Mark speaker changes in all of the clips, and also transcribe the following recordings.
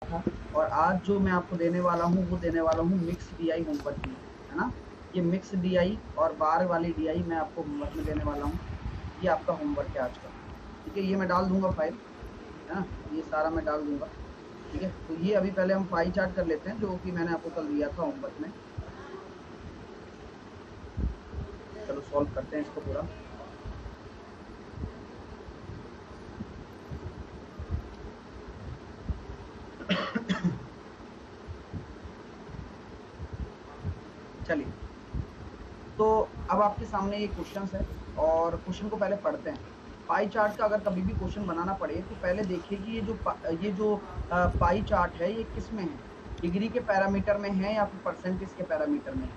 Speaker 1: था। और आज जो मैं आपको देने वाला हूँ वो देने वाला हूँ मिक्स डीआई होमवर्क में, है ना। ये मिक्स डीआई और बार वाली डीआई मैं आपको होमवर्क में देने वाला हूँ। ये आपका होमवर्क है आज का, ठीक है। ये मैं डाल दूंगा फाइल, है ना, ये सारा मैं डाल दूंगा, ठीक है। तो ये अभी पहले हम पाई चार्ट कर लेते हैं जो कि मैंने आपको कल दिया था होमवर्क में। चलो सॉल्व करते हैं इसको पूरा। चलिए, तो अब आपके सामने ये क्वेश्चन है और क्वेश्चन को पहले पढ़ते हैं। पाई चार्ट का अगर कभी भी क्वेश्चन बनाना पड़े तो पहले देखिए कि ये जो पाई चार्ट है ये किस में है, डिग्री के पैरामीटर में है या फिर परसेंटेज के पैरामीटर में है।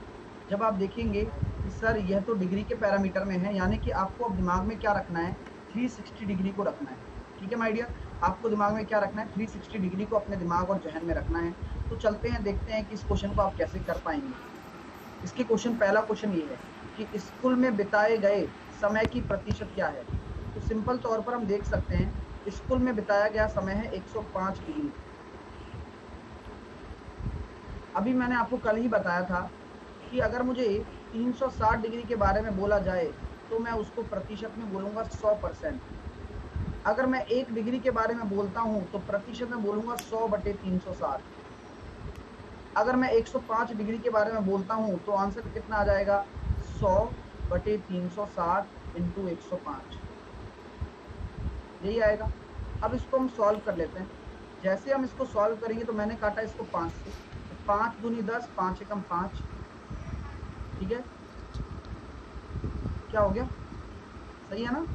Speaker 1: जब आप देखेंगे कि सर यह तो डिग्री के पैरामीटर में है, यानी कि आपको अब दिमाग में क्या रखना है, 360 डिग्री को रखना है, ठीक है माय डियर। आपको दिमाग में क्या रखना है, 360 डिग्री को अपने दिमाग और जहन में रखना है। तो चलते हैं, देखते हैं कि इस क्वेश्चन को आप कैसे कर पाएंगे। इसके क्वेश्चन, पहला क्वेश्चन ये है कि स्कूल में बिताए गए समय की प्रतिशत क्या है। तो सिंपल तौर पर हम देख सकते हैं स्कूल में बिताया गया समय है 105 डिग्री। अभी मैंने आपको कल ही बताया था कि अगर मुझे 360 डिग्री के बारे में बोला जाए तो मैं उसको प्रतिशत में बोलूंगा 100%। अगर मैं 1 डिग्री के बारे में बोलता हूं तो प्रतिशत में बोलूंगा 100/360। अगर मैं 105 डिग्री के बारे में बोलता हूं तो आंसर कितना आ जाएगा, 100/360 × 105, यही आएगा। अब इसको हम सॉल्व कर लेते हैं। जैसे हम इसको सॉल्व करेंगे तो मैंने काटा इसको 5 से, 5 दूनी 10, 5 एकम 5, ठीक है। क्या हो गया, सही है ना,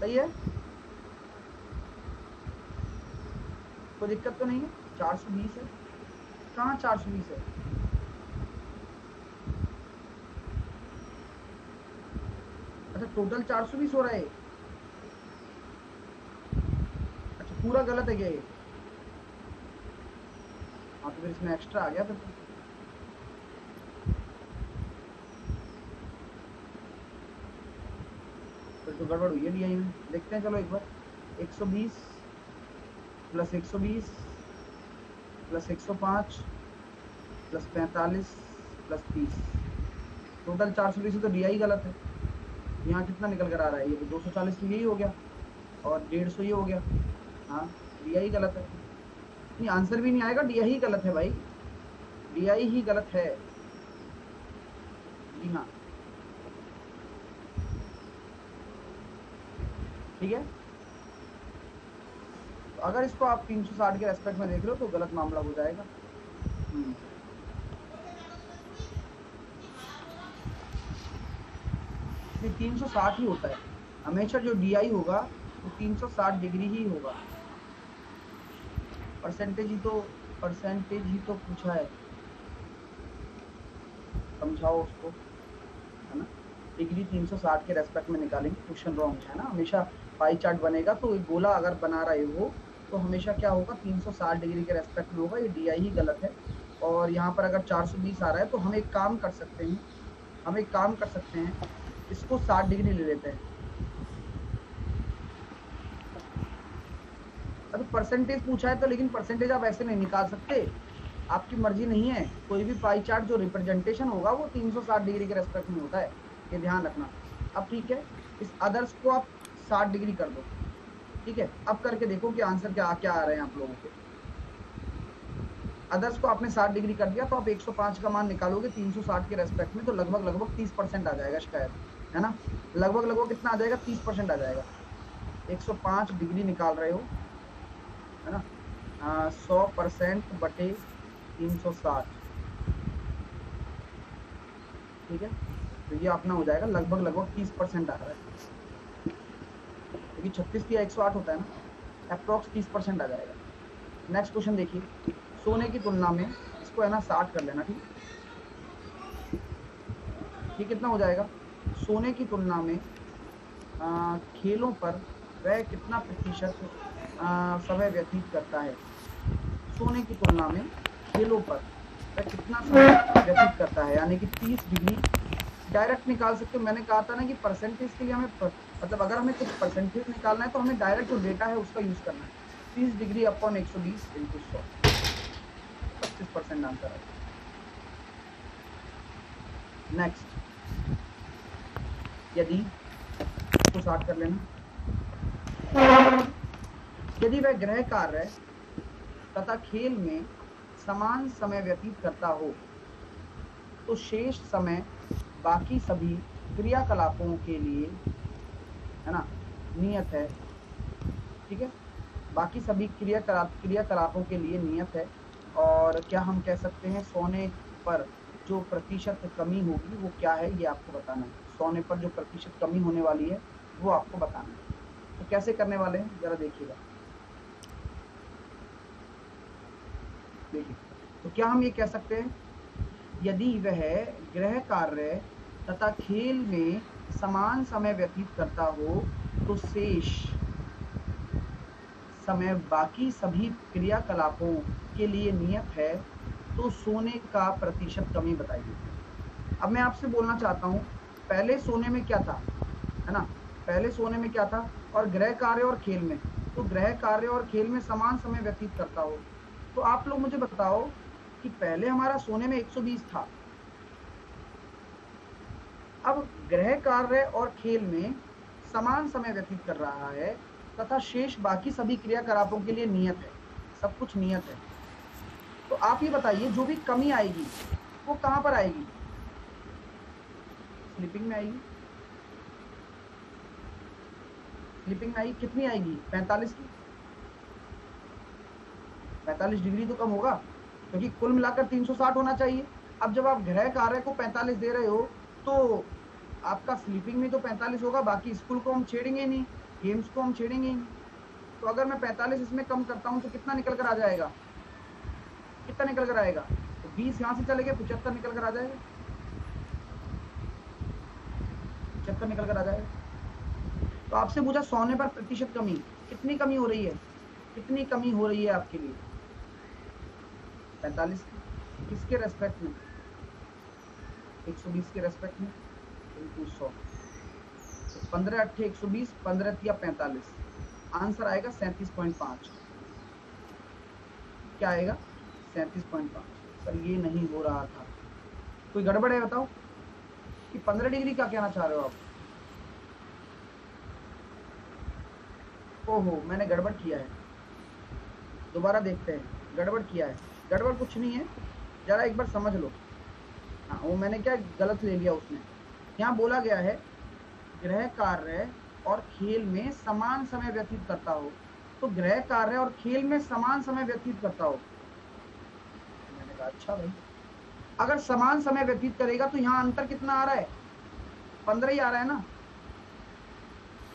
Speaker 1: सही है, कोई दिक्कत तो नहीं है। 420 है, कहाँ 420 है, अच्छा टोटल 420 हो रहा है, अच्छा पूरा गलत है क्या ये, हाँ तो फिर इसमें एक्स्ट्रा आ गया फिर तो गड़बड़ हुई है डीआई में। देखते हैं, चलो एक बार, 120 + 120 + 105 + 45 + 30, टोटल 420 तो डीआई गलत है। यहाँ कितना निकल कर आ रहा है, ये तो 240 तो यही हो गया और 150 ये हो गया, हाँ डीआई गलत है। नहीं आंसर भी नहीं आएगा, डीआई ही गलत है भाई, डीआई ही गलत है, जी हाँ, ठीक है। तो अगर इसको आप 360 के रेस्पेक्ट में देख लो तो गलत मामला हो जाएगा। ये 360 ही होता है हमेशा, जो डीआई होगा वो 360 डिग्री ही होगा। परसेंटेज ही तो पूछा है, समझाओ उसको, है ना। डिग्री 360 के रेस्पेक्ट में निकालेंगे, क्वेश्चन रॉन्ग है ना। हमेशा पाई चार्ट बनेगा तो एक गोला अगर बना रहे हो तो हमेशा क्या होगा, 360 डिग्री के रेस्पेक्ट में होगा, ये डीआई ही गलत है। और यहाँ पर अगर 420 आ रहा है तो हम एक काम कर सकते हैं, इसको 60 डिग्री ले लेते हैं। अभी परसेंटेज पूछा है तो, लेकिन परसेंटेज आप ऐसे नहीं निकाल सकते, आपकी मर्जी नहीं है। कोई भी पाई चार्ट जो रिप्रेजेंटेशन होगा वो 360 डिग्री के रेस्पेक्ट में होता है, ये ध्यान रखना। अब ठीक है, इस अदर्स को आप 60 डिग्री कर दो, ठीक है। अब करके देखो कि आंसर क्या आ रहे हैं आप लोगों के। अदर्स को आपने 60 डिग्री कर दिया तो आप 105 का मान निकालोगे 360 के रेस्पेक्ट में, तो लगभग 30% आ जाएगा शायद, है ना। लगभग कितना आ जाएगा, 30% आ जाएगा। 105 डिग्री निकाल रहे हो, है ना, 100%/360, ठीक है। तो ये अपना हो जाएगा लगभग 30% आ रहा है, क्योंकि 36 या 108 होता है ना, अप्रॉक्स 30% आ जाएगा। नेक्स्ट क्वेश्चन देखिए, सोने की तुलना में, इसको है ना 60 कर लेना, ठीक। ये कितना हो जाएगा, सोने की तुलना में खेलों पर वह कितना प्रतिशत समय व्यतीत करता है। सोने की तुलना में खेलों पर वह कितना समय व्यतीत करता है, यानी कि 30 डिग्री डायरेक्ट निकाल सकते हो। मैंने कहा था ना कि परसेंटेज के लिए हमें मतलब अगर हमें कुछ परसेंटेज निकालना है तो हमें डायरेक्ट जो डेटा है उसका यूज करना है। 30 डिग्री अपॉन 120 इंटू 100, 25% आंसर है। नेक्स्ट, यदि इसको 60 कर लेना, यदि वह गृह कार्य तथा खेल में समान समय व्यतीत करता हो तो शेष समय बाकी सभी क्रियाकलापों के लिए, है ना, नियत है। ठीक है, बाकी सभी क्रियाकलापों के लिए नियत है। और क्या हम कह सकते हैं, सोने पर जो प्रतिशत कमी होगी वो क्या है, ये आपको बताना है। सोने पर जो प्रतिशत कमी होने वाली है वो आपको बताना है। तो कैसे करने वाले हैं जरा देखिएगा। देखिए, तो क्या हम ये कह सकते हैं, यदि वह गृह कार्य तथा खेल में समान समय व्यतीत करता हो तो शेष समय बाकी सभी क्रियाकलापों के लिए नियत है, तो सोने का प्रतिशत कमी बताइए। अब मैं आपसे बोलना चाहता हूँ, पहले सोने में क्या था, है ना, पहले सोने में क्या था, और गृह कार्य और खेल में, तो गृह कार्य और खेल में समान समय व्यतीत करता हो। तो आप लोग मुझे बताओ कि पहले हमारा सोने में 120 था, अब गृह कार्य और खेल में समान समय व्यतीत कर रहा है तथा शेष बाकी सभी क्रियाकलापों के लिए नियत है, सब कुछ नियत है। तो आप ये बताइए, जो भी कमी आएगी वो कहां पर आएगी, स्लीपिंग में आएगी। स्लीपिंग में आएगी, कितनी आएगी, 45 की। 45 डिग्री तो कम होगा, क्योंकि कुल मिलाकर 360 होना चाहिए। अब जब आप गृह कार्य को 45 दे रहे हो तो आपका स्लीपिंग में तो 45 होगा, बाकी स्कूल को हम छेड़ेंगे नहीं, गेम्स को हम छेड़ेंगे नहीं। तो अगर मैं 45 इसमें कम करता हूं तो कितना निकल कर आ जाएगा, कितना निकल कर आएगा, तो 20 यहां से चले गए, 75 निकल कर आ जाएगा, 75 निकल कर आ जाएगा। तो आपसे पूछा सोने पर प्रतिशत कमी, कितनी कमी हो रही है, कितनी कमी हो रही है आपके लिए, 45। किसके रेस्पेक्ट में, 120 के रेस्पेक्ट में, इंटू 100, 15 8 120, 15 या 45, आंसर आएगा 37.5। क्या आएगा, 37.5। सर ये नहीं हो रहा था, कोई गड़बड़ है बताओ, कि 15 डिग्री क्या कहना चाह रहे हो आप। ओहो, मैंने गड़बड़ किया है, दोबारा देखते हैं, गड़बड़ किया है। गड़बड़ कुछ नहीं है, जरा एक बार समझ लो। हाँ, वो मैंने क्या गलत ले लिया उसमें, यहाँ बोला गया है गृह कार्य और खेल में समान समय व्यतीत करता हो, तो गृह कार्य और खेल में समान समय व्यतीत करता हो। मैंने कहा अच्छा भाई, अगर समान समय व्यतीत करेगा तो यहाँ अंतर कितना आ रहा है, 15 ही आ रहा है ना,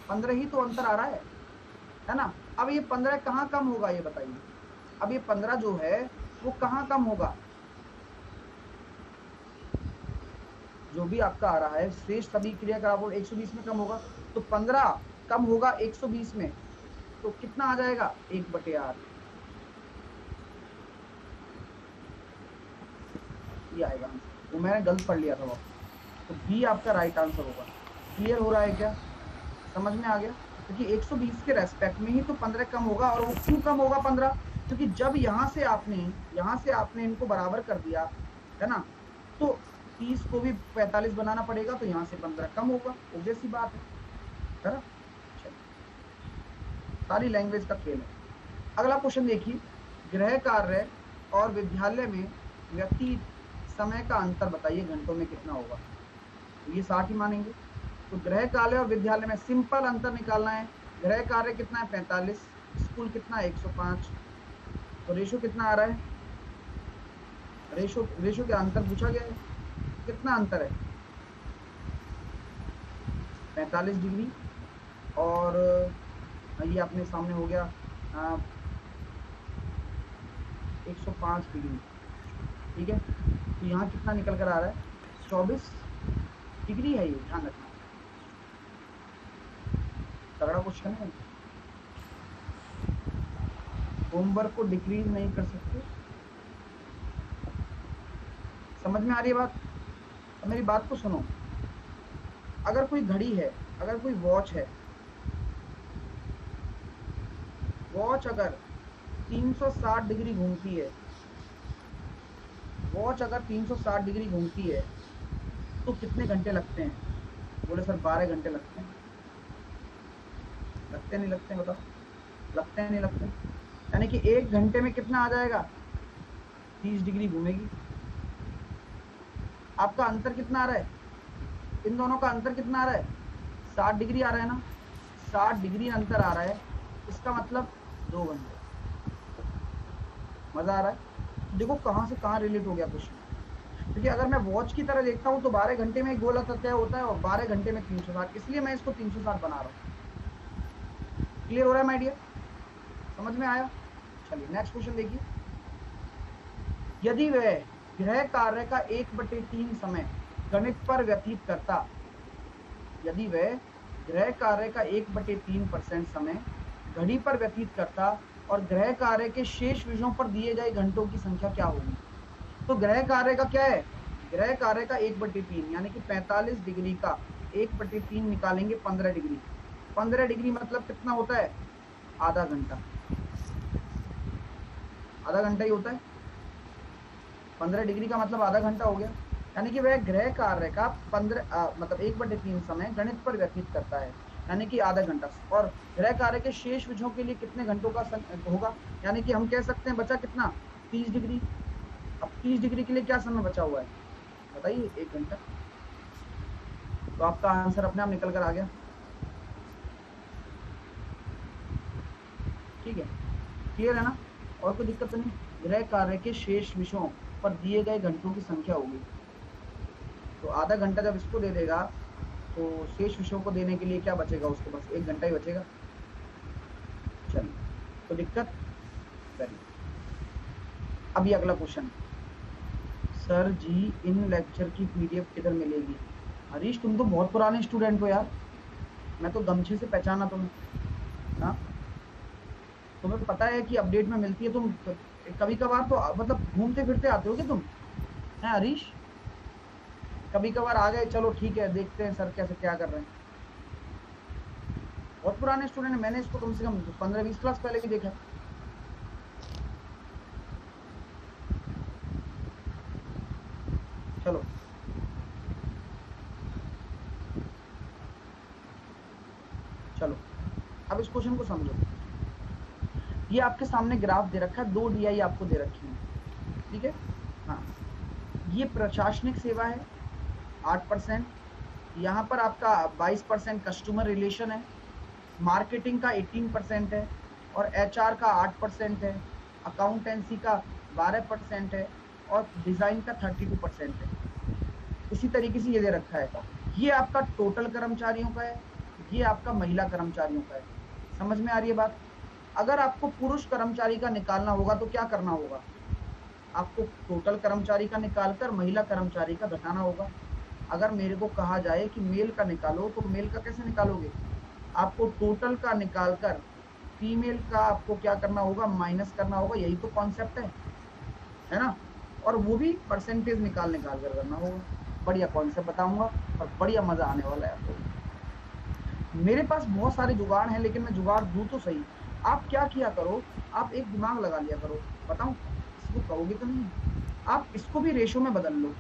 Speaker 1: 15 ही तो अंतर आ रहा है ना। अब ये 15 कहाँ कम होगा ये बताइए, अब ये 15 जो है वो कहाँ कम होगा, जो भी आपका आ रहा है शेष सभी क्रियाकलापों 120 में कम होगा, तो 15 कम होगा 120 में, तो कितना आ जाएगा, 1/8 ये आएगा आंसर। वो मैंने गलत पढ़ लिया था वो, तो बी आपका राइट आंसर होगा। क्लियर हो रहा है क्या, समझ में आ गया, क्योंकि 120 के रेस्पेक्ट में ही तो 15 कम होगा। और वो क्यों कम होगा 15, क्योंकि जब यहाँ से आपने इनको बराबर कर दिया है ना, तो 30 को भी 45 बनाना पड़ेगा, तो यहाँ से 15 कम होगा, ऑब्वियस सी बात है ना। सारी लैंग्वेज का खेल है। अगला क्वेश्चन देखिए, गृह कार्य और विद्यालय में व्यतीत समय का अंतर बताइए घंटों में कितना होगा। तो ये 60 ही मानेंगे, तो गृह कार्य और विद्यालय में सिंपल अंतर निकालना है। गृह कार्य कितना है 45, स्कूल कितना है 105, तो रेशो कितना आ रहा है, रेशो के अंतर पूछा गया है, कितना अंतर है 45 डिग्री, और ये अपने सामने हो गया 105 डिग्री। ठीक है, तो यहाँ कितना निकल कर आ रहा है, 24 डिग्री है, ये ध्यान रखना, तगड़ा क्वेश्चन है। होमवर्क को डिक्रीज नहीं कर सकते, समझ में आ रही है बात। अब मेरी बात को सुनो, अगर कोई घड़ी है, अगर कोई वॉच है, वॉच अगर 360 डिग्री घूमती है, वॉच अगर 360 डिग्री घूमती है तो कितने घंटे लगते हैं? बोले सर 12 घंटे लगते हैं। लगते नहीं लगते बताओ? लगते हैं नहीं लगते? यानी कि 1 घंटे में कितना आ जाएगा? 30 डिग्री घूमेगी। आपका अंतर कितना आ रहा है? इन दोनों का अंतर कितना आ रहा है? 60 डिग्री आ रहा है ना? 60 डिग्री अंतर आ रहा है, इसका मतलब 2 घंटे। मजा आ रहा है? देखो कहां से कहां रिलेट हो गया क्वेश्चन। क्योंकि अगर मैं वॉच की तरह देखता हूं तो 12 घंटे में एक गोला तय होता है और 12 घंटे में 360, इसलिए मैं इसको 360 बना रहा हूं। क्लियर हो रहा है माय डियर? समझ में आया? चलिए नेक्स्ट क्वेश्चन देखिए। यदि वह गृह कार्य का 1/3 समय गणित पर व्यतीत करता, यदि वह गृह कार्य का 1/3% समय घड़ी पर व्यतीत करता और गृह कार्य के शेष विषयों पर दिए गए घंटों की संख्या क्या होगी? तो गृह कार्य का क्या है? गृह कार्य का 1/3 यानी कि 45 डिग्री का 1/3 निकालेंगे 15 डिग्री। 15 डिग्री मतलब कितना होता है? आधा घंटा। आधा घंटा ही होता है। 15 डिग्री का मतलब आधा घंटा हो गया। यानी कि वह गृह कार्य का 15 मतलब 1/3 समय गणित पर व्यतीत करता है, यानी कि आधा घंटा। और गृह कार्य के शेष विषयों के लिए कितने घंटों का होगा? यानी कि हम कह सकते हैं बचा कितना? 30 डिग्री। अब 30 डिग्री के लिए क्या समय बचा हुआ है बताइए? 1 घंटा। तो आपका आंसर अपने आप निकल कर आ गया। ठीक है, क्लियर है ना? और कोई दिक्कत तो नहीं? गृह कार्य के शेष विषयों पर दिए गए घंटों की संख्या होगी। तो आधा घंटा जब इसको दे देगा तो शेष विषयों को देने के लिए क्या बचेगा उसके पास? 1 घंटा ही बचेगा। चलिए, तो दिक्कत करिए। अभी अगला क्वेश्चन। सर जी इन लेक्चर की पीडीएफ किधर मिलेगी? हरीश तुम तो बहुत पुराने स्टूडेंट हो यार, मैं तो गमछे से पहचाना तुम्हें। हाँ, तुम्हें पता है कि अपडेट में मिलती है। तुम कभी कभार तो मतलब घूमते फिरते आते हो क्या तुम? हैं हरीश? कभी कभार आ गए, चलो ठीक है देखते हैं सर कैसे क्या कर रहे हैं। बहुत पुराने स्टूडेंट है, मैंने इसको कम से कम 15-20 क्लास पहले भी देखा। चलो चलो अब इस क्वेश्चन को समझो। ये आपके सामने ग्राफ दे रखा है, 2 DI आपको दे रखी है, ठीक है? हाँ, ये प्रशासनिक सेवा है 8%, यहाँ पर आपका 22% कस्टमर रिलेशन है, मार्केटिंग का 18% है और HR का 8% है, अकाउंटेंसी का 12% है और डिजाइन का 32% है। इसी तरीके से ये दे रखा है। ये आपका टोटल कर्मचारियों का है, ये आपका महिला कर्मचारियों का है। समझ में आ रही है बात? अगर आपको पुरुष कर्मचारी का निकालना होगा तो क्या करना होगा? आपको टोटल कर्मचारी का निकालकर महिला कर्मचारी का घटाना होगा। अगर मेरे को कहा जाए कि मेल का निकालो तो मेल का कैसे निकालोगे? आपको टोटल का निकालकर फीमेल का आपको क्या करना होगा? माइनस करना होगा। यही तो कॉन्सेप्ट है ना? और वो भी परसेंटेज निकाल कर करना होगा। बढ़िया कॉन्सेप्ट बताऊंगा और बढ़िया मजा आने वाला है आपको। मेरे पास बहुत सारे जुगाड़ हैं, लेकिन मैं जुगाड़ दूं तो सही। आप क्या किया करो, आप एक दिमाग लगा लिया करो। बताऊं? इसको कहोगे तो नहीं, आप इसको भी रेशो में बदल लो।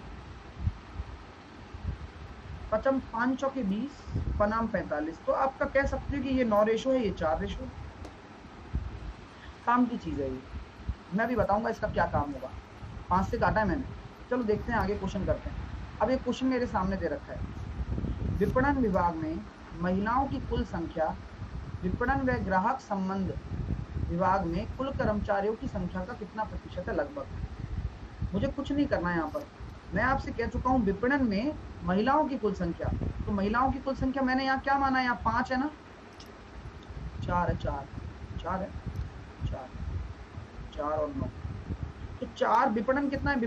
Speaker 1: 5 चौके 20, पनाम 45। तो आपका कह सकते हो कि ये 9 रेशो है, ये 4 रेशो। काम की चीज है ये, मैं भी बताऊंगा इसका क्या काम होगा। 5 से काटा है मैंने। चलो देखते हैं आगे, क्वेश्चन करते हैं। अब एक क्वेश्चन मेरे सामने दे रखा है। विपणन विभाग में महिलाओं की कुल संख्या, विपणन व ग्राहक संबंध विभाग में कुल कर्मचारियों की संख्या का कितना प्रतिशत है लगभग? मुझे कुछ नहीं करना है यहाँ पर। मैं आपसे कह चुका हूँ विपणन में महिलाओं की कुल संख्या। तो महिलाओं की कुल संख्या मैंने यहाँ क्या माना है? यहाँ 5 है ना? 4 है, 4 है, 4 और 9। तो 4 विपणन कितना है?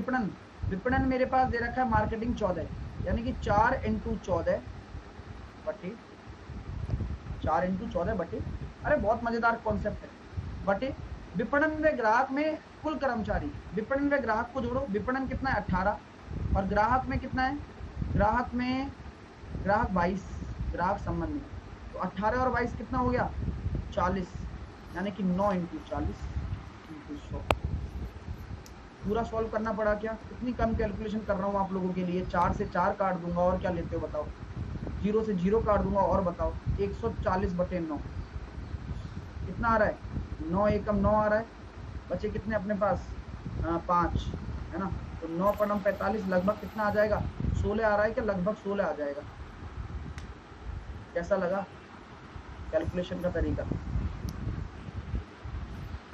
Speaker 1: विपणन मेरे पास दे रखा है मार्केटिंग 14, यानी कि 4 × 14 बटे 4 × 14 बटे, अरे बहुत मजेदार कॉन्सेप्ट है, बटे विपणन व ग्राहक में कुल कर्मचारी। विपणन व ग्राहक को जोड़ो। विपणन कितना है? 18 और ग्राहक में कितना है? ग्राहक 22, ग्राहक संबंध में। तो 18 और 22 कितना हो गया? 40, यानी कि 9 × 40 100। पूरा सॉल्व करना पड़ा क्या? इतनी कम कैलकुलेशन कर रहा हूँ आप लोगों के लिए। 4 से 4 काट दूंगा और क्या लेते हो बताओ? 0 से 0 काट दूंगा और बताओ? 140/9 कितना आ रहा है? 9 एकम 9 आ रहा है। बचे कितने अपने पास? 5 है ना। तो 9 पनम 45 लगभग कितना आ जाएगा? 16 आ रहा है क्या? लगभग 16 आ जाएगा। कैसा लगा कैलकुलेशन का तरीका?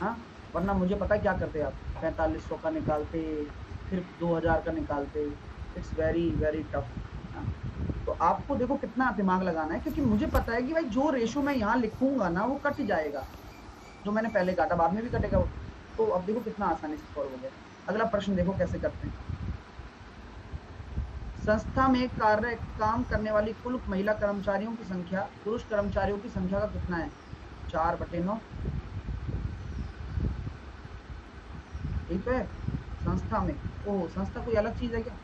Speaker 1: हाँ, वरना मुझे पता है क्या करते आप? 4500 का निकालते, फिर 2000 का निकालते। It's very very tough. तो आपको देखो कितना दिमाग लगाना है, क्योंकि मुझे पता है कि भाई जो रेशो मैं यहाँ लिखूंगा ना वो कट जाएगा, जो मैंने पहले काटा बाद में भी कटेगा वो। तो अब देखो कितना आसानी से सॉल्व हो गया। अगला प्रश्न देखो कैसे करते हैं। संस्था में काम करने वाली कुल महिला कर्मचारियों की संख्या पुरुष कर्मचारियों की संख्या का कितना है? 4/9। यही तो है संस्था में। ओह, संस्था कोई अलग चीज है क्या?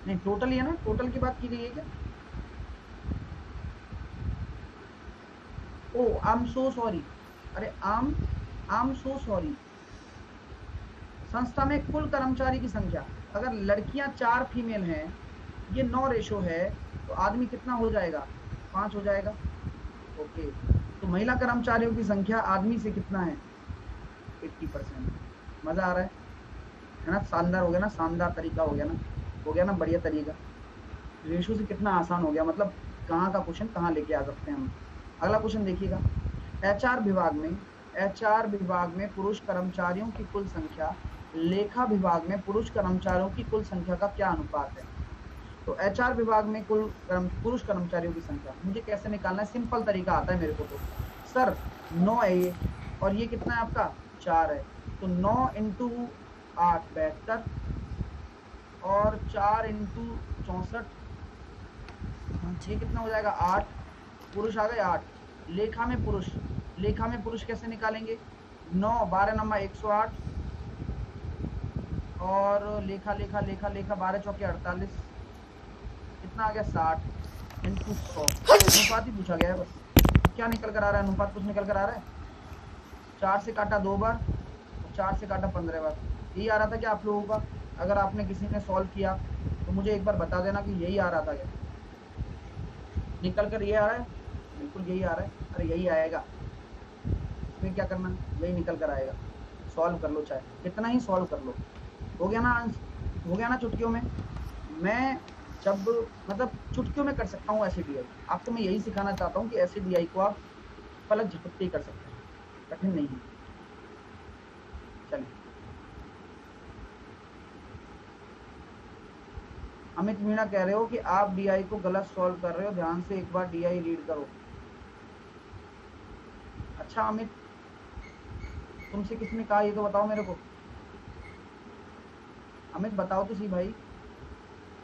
Speaker 1: नहीं, टोटल ही है ना, टोटल की बात की गई है क्या? ओह, आई एम सो सॉरी। अरे आई एम सो सॉरी। संस्था में कुल कर्मचारी की संख्या, अगर लड़कियां 4 फीमेल हैं, ये 9 रेशो है, तो आदमी कितना हो जाएगा? 5 हो जाएगा। ओके, तो महिला कर्मचारियों की संख्या आदमी से कितना है? 80%। मजा आ रहा है ना? शानदार हो गया ना, शानदार तरीका हो गया ना, हो गया ना बढ़िया तरीका। रेशो से कितना आसान हो गया, मतलब कहाँ का क्वेश्चन कहाँ लेके आ सकते हैं हम। अगला क्वेश्चन देखिएगा। एचआर विभाग में पुरुष कर्मचारियों की कुल संख्या लेखा विभाग में पुरुष कर्मचारियों की कुल संख्या का क्या अनुपात है? तो एचआर विभाग में पुरुष कर्मचारियों की संख्या मुझे कैसे निकालना है? सिंपल तरीका आता है मेरे को। तो सर 9 है ये, और ये कितना है आपका? 4 है। तो 9 इंटू 8 72, और 4 इंटू 64, ये कितना हो जाएगा? 8। पुरुष आ गए 8। लेखा में पुरुष कैसे निकालेंगे? 9 12 नंबर 108, और लेखा 12 चौके 48, कितना आ गया? 60 इंटू 100। अनुपात ही पूछा गया है बस। क्या निकल कर आ रहा है? अनुपात कुछ निकल कर आ रहा है? 4 से काटा 2 बार, 4 से काटा 15 बार। यही आ रहा था क्या आप लोगों का? अगर आपने किसी ने सॉल्व किया तो मुझे एक बार बता देना कि यही आ रहा था क्या? निकल कर ये आ रहा है? बिल्कुल यही आ रहा है। अरे यही आएगा, इसमें क्या करना, यही निकल कर आएगा। सॉल्व कर लो, चाहे कितना ही सॉल्व कर लो। हो गया ना? हो गया ना चुटकियों में? मैं जब मतलब चुटकियों में कर सकता हूँ एसडीआई। आपको मैं यही सिखाना चाहता हूँ कि एसडीआई को आप पलक झपकते ही कर सकते हैं, कठिन नहीं है। चलिए, अमित मीणा कह रहे हो कि आप डीआई को गलत सॉल्व कर रहे हो, ध्यान से एक बार डीआई रीड करो। अच्छा अमित, तुमसे किसने कहा ये तो बताओ मेरे को। अमित बताओ तो सही भाई।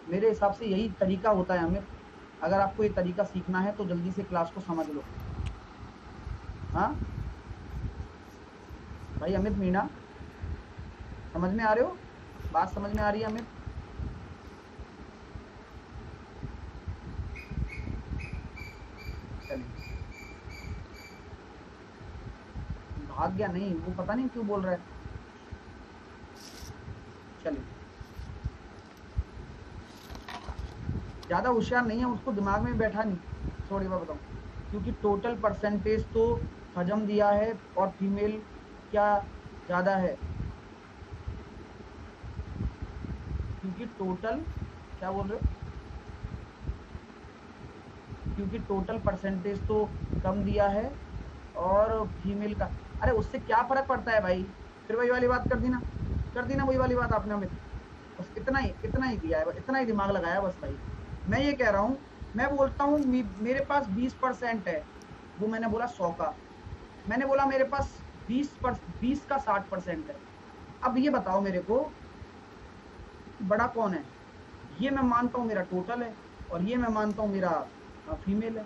Speaker 1: मेरे हिसाब से यही तरीका होता है अमित। अगर आपको ये तरीका सीखना है तो जल्दी से क्लास को समझ लो। हाँ भाई, अमित मीणा, समझ में आ रहे हो? बात समझ में आ रही है अमित? चलिए, भाग गया नहीं, वो पता नहीं क्यों बोल रहा है। चलिए, ज्यादा होशियार नहीं है, उसको दिमाग में बैठा नहीं। थोड़ी बात बताऊं, क्योंकि टोटल परसेंटेज तो हजम दिया है, और फीमेल क्या ज्यादा है? क्योंकि टोटल, क्या बोल रहे हो? क्योंकि टोटल परसेंटेज तो कम दिया है और फीमेल का। अरे उससे क्या फर्क पड़ता है भाई? फिर वही वाली बात कर दी ना वही वाली बात आपने हमें। बस इतना ही दिया है, इतना ही दिमाग लगाया बस भाई। मैं ये कह रहा हूँ, मैं बोलता हूँ मेरे पास 20% है, वो मैंने बोला 100 का। मैंने बोला मेरे पास 20 का 60% है। अब ये बताओ मेरे को बड़ा कौन है? ये मैं मानता हूँ मेरा टोटल है, और ये मैं मानता हूँ मेरा फीमेल है।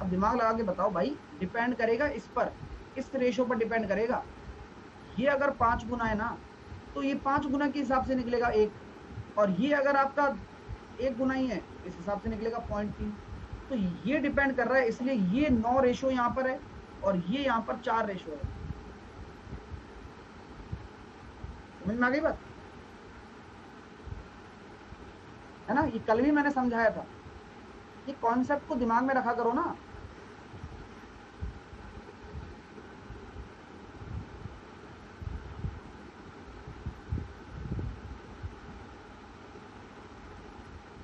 Speaker 1: अब दिमाग लगा के बताओ भाई, डिपेंड करेगा इस पर, इस रेशो पर डिपेंड करेगा। ये अगर 5 गुना है ना, तो ये 5 गुना के हिसाब से निकलेगा 1, और ये अगर आपका 1 गुना ही है, इस हिसाब से निकलेगा 0.3। तो ये डिपेंड कर रहा है, इसलिए ये 9 रेशो यहाँ पर है, और ये यहाँ पर 4 रेशो है। समझ में आ गई बात, है ना? ये कल भी मैंने समझाया था, ये कॉन्सेप्ट को दिमाग में रखा करो ना।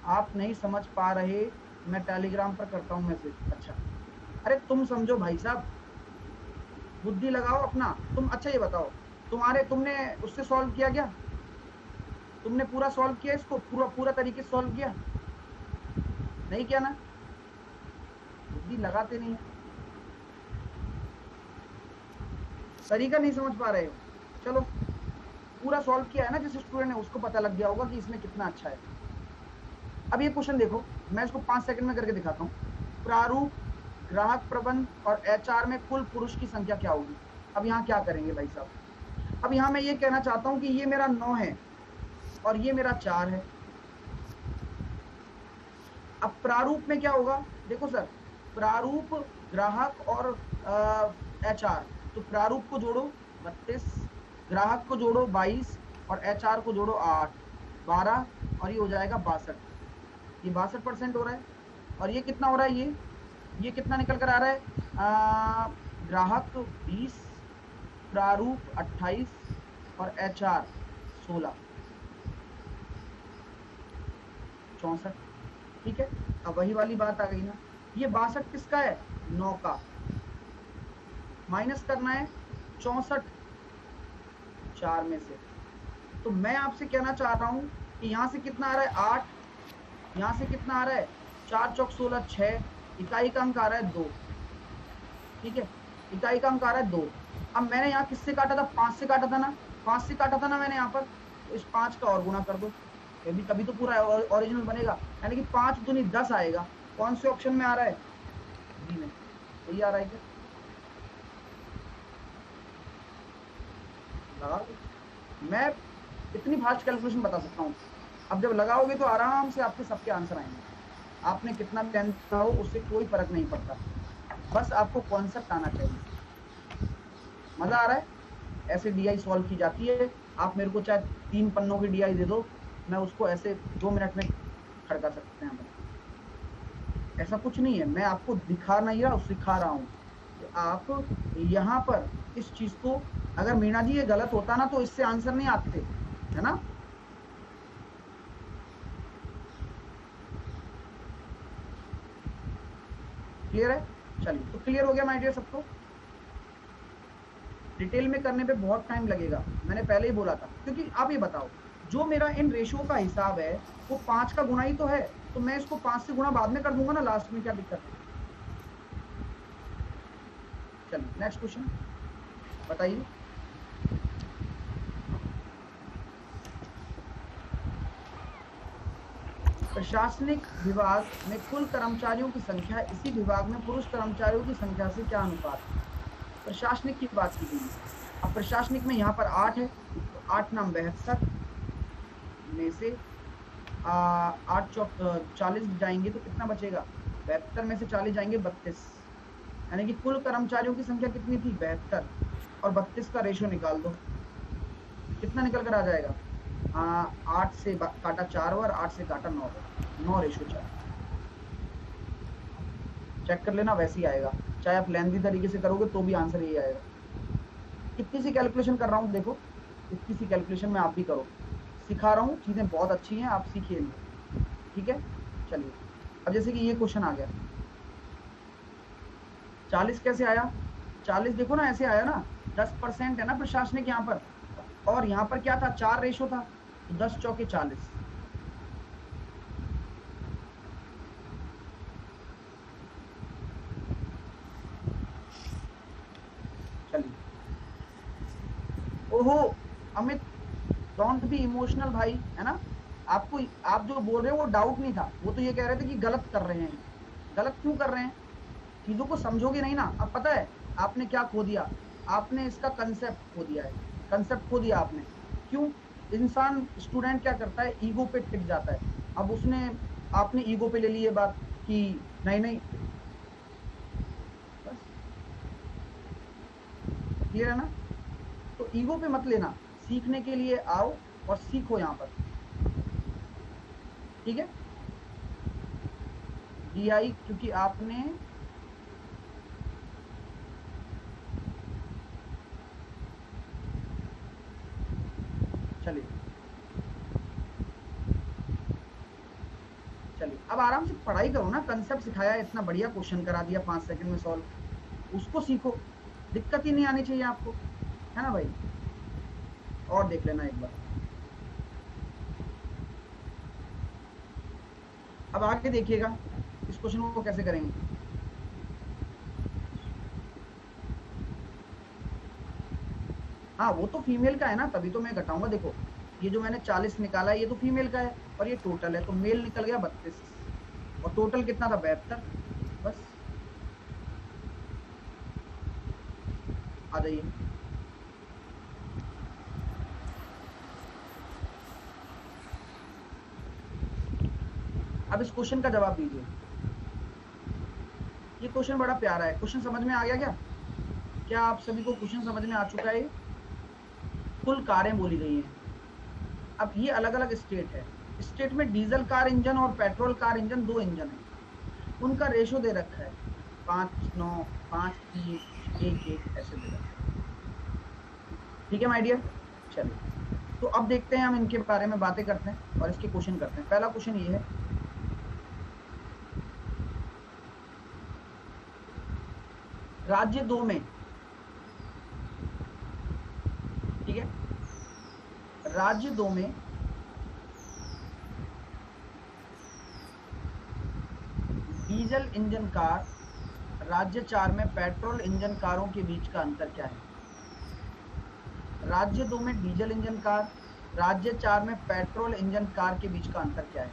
Speaker 1: आप नहीं समझ पा रहे, मैं टेलीग्राम पर करता हूं मैसेज। अच्छा, अरे तुम समझो भाई साहब, बुद्धि लगाओ अपना तुम। अच्छा ये बताओ, तुमने उससे सॉल्व किया क्या? तुमने पूरा सॉल्व किया इसको, पूरा पूरा तरीके से सॉल्व किया? नहीं किया ना? बुद्धि लगाते नहीं है, तरीका नहीं समझ पा रहे हो। चलो, पूरा सॉल्व किया है ना जिस स्टूडेंट ने, उसको पता लग गया होगा कि इसमें कितना अच्छा है। अब ये क्वेश्चन देखो, मैं इसको 5 सेकंड में करके दिखाता हूँ। प्रारूप, ग्राहक प्रबंध और एचआर में कुल पुरुष की संख्या क्या होगी? अब यहाँ क्या करेंगे भाई साहब? अब यहाँ मैं ये कहना चाहता हूँ कि ये मेरा 9 है और ये मेरा 4 है। अब प्रारूप में क्या होगा? देखो सर, प्रारूप, ग्राहक और एचआर, तो प्रारूप को जोड़ो 32, ग्राहक को जोड़ो 22 और एचआर को जोड़ो 8, 12, और ये हो जाएगा 62। ये 62% हो रहा है। और ये कितना हो रहा है? ये कितना निकल कर आ रहा है? ग्राहक 20, प्रारूप 28 और एचआर 16, 64। ठीक है, अब वही वाली बात आ गई ना, ये 62 किसका है? 9 का। माइनस करना है 64 4 में से। तो मैं आपसे कहना चाह रहा हूं कि यहां से कितना आ रहा है? 8। यहां से कितना आ रहा है? 4 चौक 16, 6। इकाई का अंक आ रहा है 2। ठीक है, इकाई का अंक आ रहा है 2। अब मैंने यहाँ किससे काटा था? 5 से काटा था ना, 5 से काटा था ना मैंने यहाँ पर। तो इस 5 का और गुना कर दो, कभी कभी तो पूरा ओरिजिनल बनेगा, यानी कि 5 दूनी 10 आएगा। कौन से ऑप्शन में आ रहा है? डी में। सही आ रहा है क्या? लगा दो। मैं इतनी फास्ट कैलकुलेशन बता सकता हूँ। अब जब लगाओगे तो आराम से आपके सबके आंसर आएंगे। आपने कितना टेंथ का हो उससे कोई फर्क नहीं पड़ता, बस आपको कॉन्सेप्ट आना चाहिए। मजा आ रहा है? ऐसे डीआई सॉल्व की जाती है। आप मेरे को चाहे 3 पन्नों की डीआई दे दो, मैं उसको ऐसे 2 मिनट में खड़का सकते हैं। ऐसा कुछ नहीं है, मैं आपको दिखा नहीं रहा, सिखा रहा हूँ कि आप यहाँ पर इस चीज को, अगर मीणा जी ये गलत होता ना तो इससे आंसर नहीं आते, है ना? क्लियर है? चलिए, तो क्लियर हो गया माय डियर सबको? डिटेल में करने पे बहुत टाइम लगेगा, मैंने पहले ही बोला था। क्योंकि आप ये बताओ, जो मेरा इन रेशियो का हिसाब है वो 5 का गुणा ही तो है, तो मैं इसको 5 से गुणा बाद में कर दूंगा ना लास्ट में, क्या दिक्कत है? चलिए नेक्स्ट क्वेश्चन बताइए। प्रशासनिक विभाग में कुल कर्मचारियों की संख्या इसी विभाग में पुरुष कर्मचारियों की संख्या से क्या अनुपात है? प्रशासनिक की बात की गई है। अब प्रशासनिक में यहाँ पर 8 है, तो 8 नाम 72 में से 8 चौक 40 जाएंगे तो कितना बचेगा? 72 में से 40 जाएंगे 32, यानी कि कुल कर्मचारियों की संख्या कितनी थी? 72, और 32 का रेशियो निकाल दो, कितना निकल कर आ जाएगा? 8 से काटा 4 और 8 से काटा 9, 9:4। चेक कर लेना, वैसे ही आएगा, चाहे आप लेंथी तरीके से करोगे तो भी आंसर यही आएगा। कितनी सी कैलकुलेशन कर रहा हूँ देखो, इतनी सी कैलकुलेशन में आप भी करो, सिखा रहा हूँ, चीजें बहुत अच्छी हैं, आप सीखिए। ठीक है, चलिए। अब जैसे कि ये क्वेश्चन आ गया, 40 कैसे आया? 40 देखो ना, ऐसे आया ना, 10% है ना प्रशासनिक यहाँ पर, और यहाँ पर क्या था? 4 रेशो था, तो 10 चौके 40। चलिए, ओहो अमित, डोंट बी इमोशनल भाई, है ना? आपको, आप जो बोल रहे हो वो डाउट नहीं था, वो तो ये कह रहे थे कि गलत कर रहे हैं। गलत क्यों कर रहे हैं? चीजों को समझोगे नहीं ना। अब पता है आपने क्या खो दिया? आपने इसका कंसेप्ट खो दिया है, कंसेप्ट खो दिया आपने। क्यों? इंसान, स्टूडेंट क्या करता है? ईगो पे टिक जाता है। अब उसने, आपने ईगो पे ले ली ये बात कि नहीं नहीं, बस क्लियर है ना? तो ईगो पे मत लेना, सीखने के लिए आओ और सीखो यहाँ पर, ठीक है। DI क्योंकि आपने चलिए अब आराम से पढ़ाई करो ना, कंसेप्ट सिखाया, इतना बढ़िया क्वेश्चन करा दिया 5 सेकंड में सॉल्व, उसको सीखो, दिक्कत ही नहीं आनी चाहिए आपको, है ना भाई। और देख लेना एक बार। अब आगे देखिएगा इस क्वेश्चन को कैसे करेंगे। हाँ वो तो फीमेल का है ना, तभी तो मैं घटाऊंगा। देखो ये जो मैंने 40 निकाला है ये तो फीमेल का है और ये टोटल है, तो मेल निकल गया 32 और टोटल कितना था 72। बस आ जाइए। अब इस क्वेश्चन का जवाब दीजिए। ये क्वेश्चन बड़ा प्यारा है। क्वेश्चन समझ में आ गया क्या? क्या आप सभी को क्वेश्चन समझ में आ चुका है? कुल कारें बोली गई हैं। अब ये अलग अलग स्टेट है, स्टेट में डीजल कार इंजन और पेट्रोल कार इंजन, 2 इंजन है, उनका रेशो दे रखा है 5-9, 5-3, 1-1 ऐसे दे रखा है, ठीक है माय डियर। चलिए तो अब देखते हैं, हम इनके बारे में बातें करते हैं और इसके क्वेश्चन करते हैं। पहला क्वेश्चन ये है, राज्य 2 में, ठीक है, राज्य 2 में डीजल इंजन कार, राज्य 4 में पेट्रोल इंजन कारों के बीच का अंतर क्या है? राज्य 2 में डीजल इंजन कार, राज्य 4 में पेट्रोल इंजन कार के बीच का अंतर क्या है?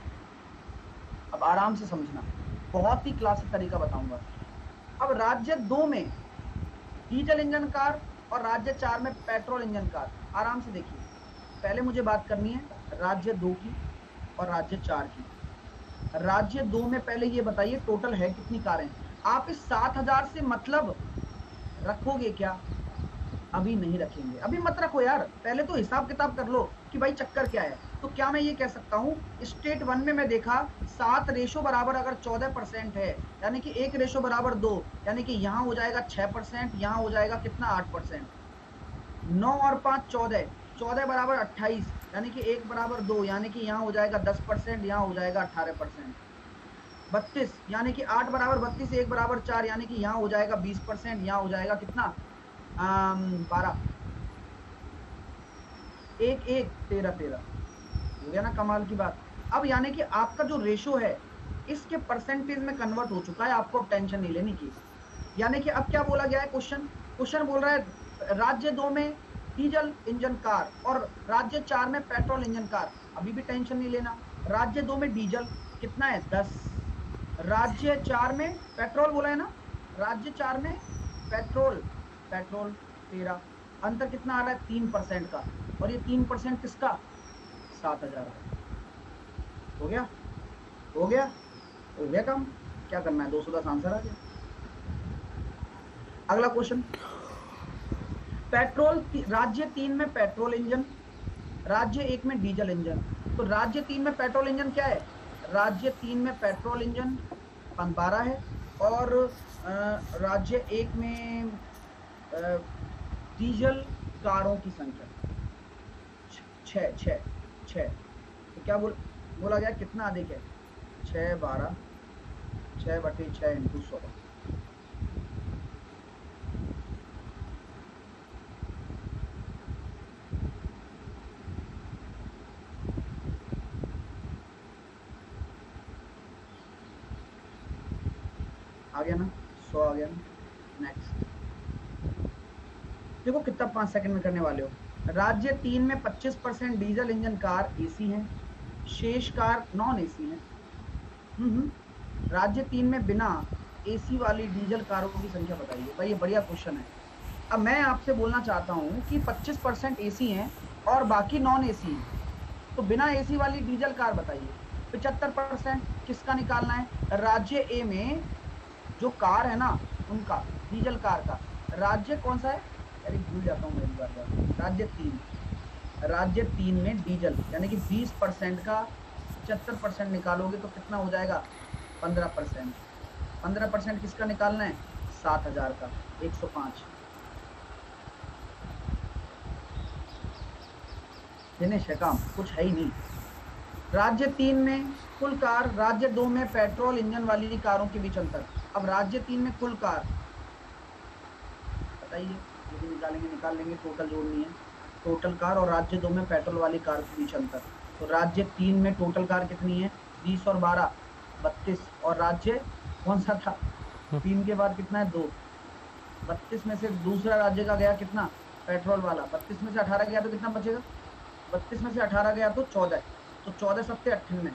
Speaker 1: अब आराम से समझना, बहुत ही क्लासिक तरीका बताऊंगा। अब राज्य 2 में डीजल इंजन कार और राज्य 4 में पेट्रोल इंजन कार, आराम से देखिए। पहले मुझे बात करनी है राज्य 2 की और राज्य 4 की। राज्य 2 में पहले ये बताइए टोटल है कितनी कारें? आप इस 7000 से मतलब रखोगे क्या? अभी नहीं रखेंगे, अभी मत रखो यार, पहले तो हिसाब किताब कर लो कि भाई चक्कर क्या है। तो क्या मैं ये कह सकता हूँ, स्टेट 1 में मैं देखा 7 रेशो बराबर अगर 14% है, यानी कि 1 रेशो बराबर 2, यानी कि यहाँ हो जाएगा 6%, यहाँ हो जाएगा कितना 8%। 9 और 5 14, 14 बराबर 28, यानी कि 1 बराबर 2, यानी कि यहाँ हो जाएगा 10%, यहाँ हो जाएगा 18%। 32 यानी कि 8 बराबर 32, 1 बराबर 4, यानी कि यहाँ हो जाएगा 20%, यहाँ हो जाएगा कितना 12, 1 1 13 13, हो गया ना कमाल की बात। अब यानी कि आपका जो रेशो है इसके परसेंटेज में कन्वर्ट हो चुका है, आपको टेंशन नहीं लेनी की। यानी कि अब क्या बोला गया है, क्वेश्चन बोल रहा है राज्य 2 में डीजल इंजन कार और राज्य 4 में पेट्रोल इंजन कार, अभी भी टेंशन नहीं लेना। राज्य 2 में डीजल कितना है 10, राज्य 4 में पेट्रोल बोला है ना, राज्य 4 में पेट्रोल 13, अंतर कितना आ रहा है 3% का, और ये 3% किसका 7000 का। हो गया हो गया हो गया काम, क्या करना है 210 आंसर आ गया। अगला क्वेश्चन, पेट्रोल राज्य 3 में पेट्रोल इंजन, राज्य 1 में डीजल इंजन। तो राज्य 3 में पेट्रोल इंजन क्या है, राज्य 3 में पेट्रोल इंजन 12 है और राज्य 1 में डीजल कारों की संख्या 6। तो क्या बोला गया कितना अधिक है, 6 12, 6/6 × 100। आ गया ना 100 आ गया ना। नेक्स्ट देखो कितना 5 सेकंड में करने वाले हो। राज्य 3 में 25% डीजल इंजन कार एसी हैं, शेष कार नॉन एसी हैं। राज्य 3 में बिना एसी वाली डीजल कारों की संख्या बताइए। भाई ये बढ़िया क्वेश्चन है। अब मैं आपसे बोलना चाहता हूं कि 25% एसी हैं और बाकी नॉन एसी हैं, तो बिना एसी वाली डीजल कार बताइए। 75% किसका निकालना है, राज्य ए में जो कार है ना उनका, डीजल कार का। राज्य कौन सा है, अरे भूल जाता हूँ मैं एक बार, राज्य 3, राज्य 3 में डीजल, यानी कि 20% का 75% निकालोगे तो कितना हो जाएगा? 15%। 15% किसका निकालना है? 7,000 का, 105। फिनिश है काम, कुछ है ही नहीं। राज्य 3 में कुल कार, राज्य 2 में पेट्रोल इंजन वाली कारों के बीच अंतर। अब राज्य 3 में कुल कार बताइए, ये भी निकालेंगे, निकाल लेंगे, टोटल जोड़नी है। टोटल कार और राज्य 2 में पेट्रोल वाली कार के बीच अंतर। तो राज्य 3 में टोटल कार कितनी है? 20 और 12 32। और राज्य कौन सा था? 3 के बाद कितना है? 2। 32 में से दूसरा राज्य का गया कितना? पेट्रोल वाला। 32 में से 18 गया तो कितना बचेगा? 32 में से 18 गया तो 14। तो 14 सत्ते 58।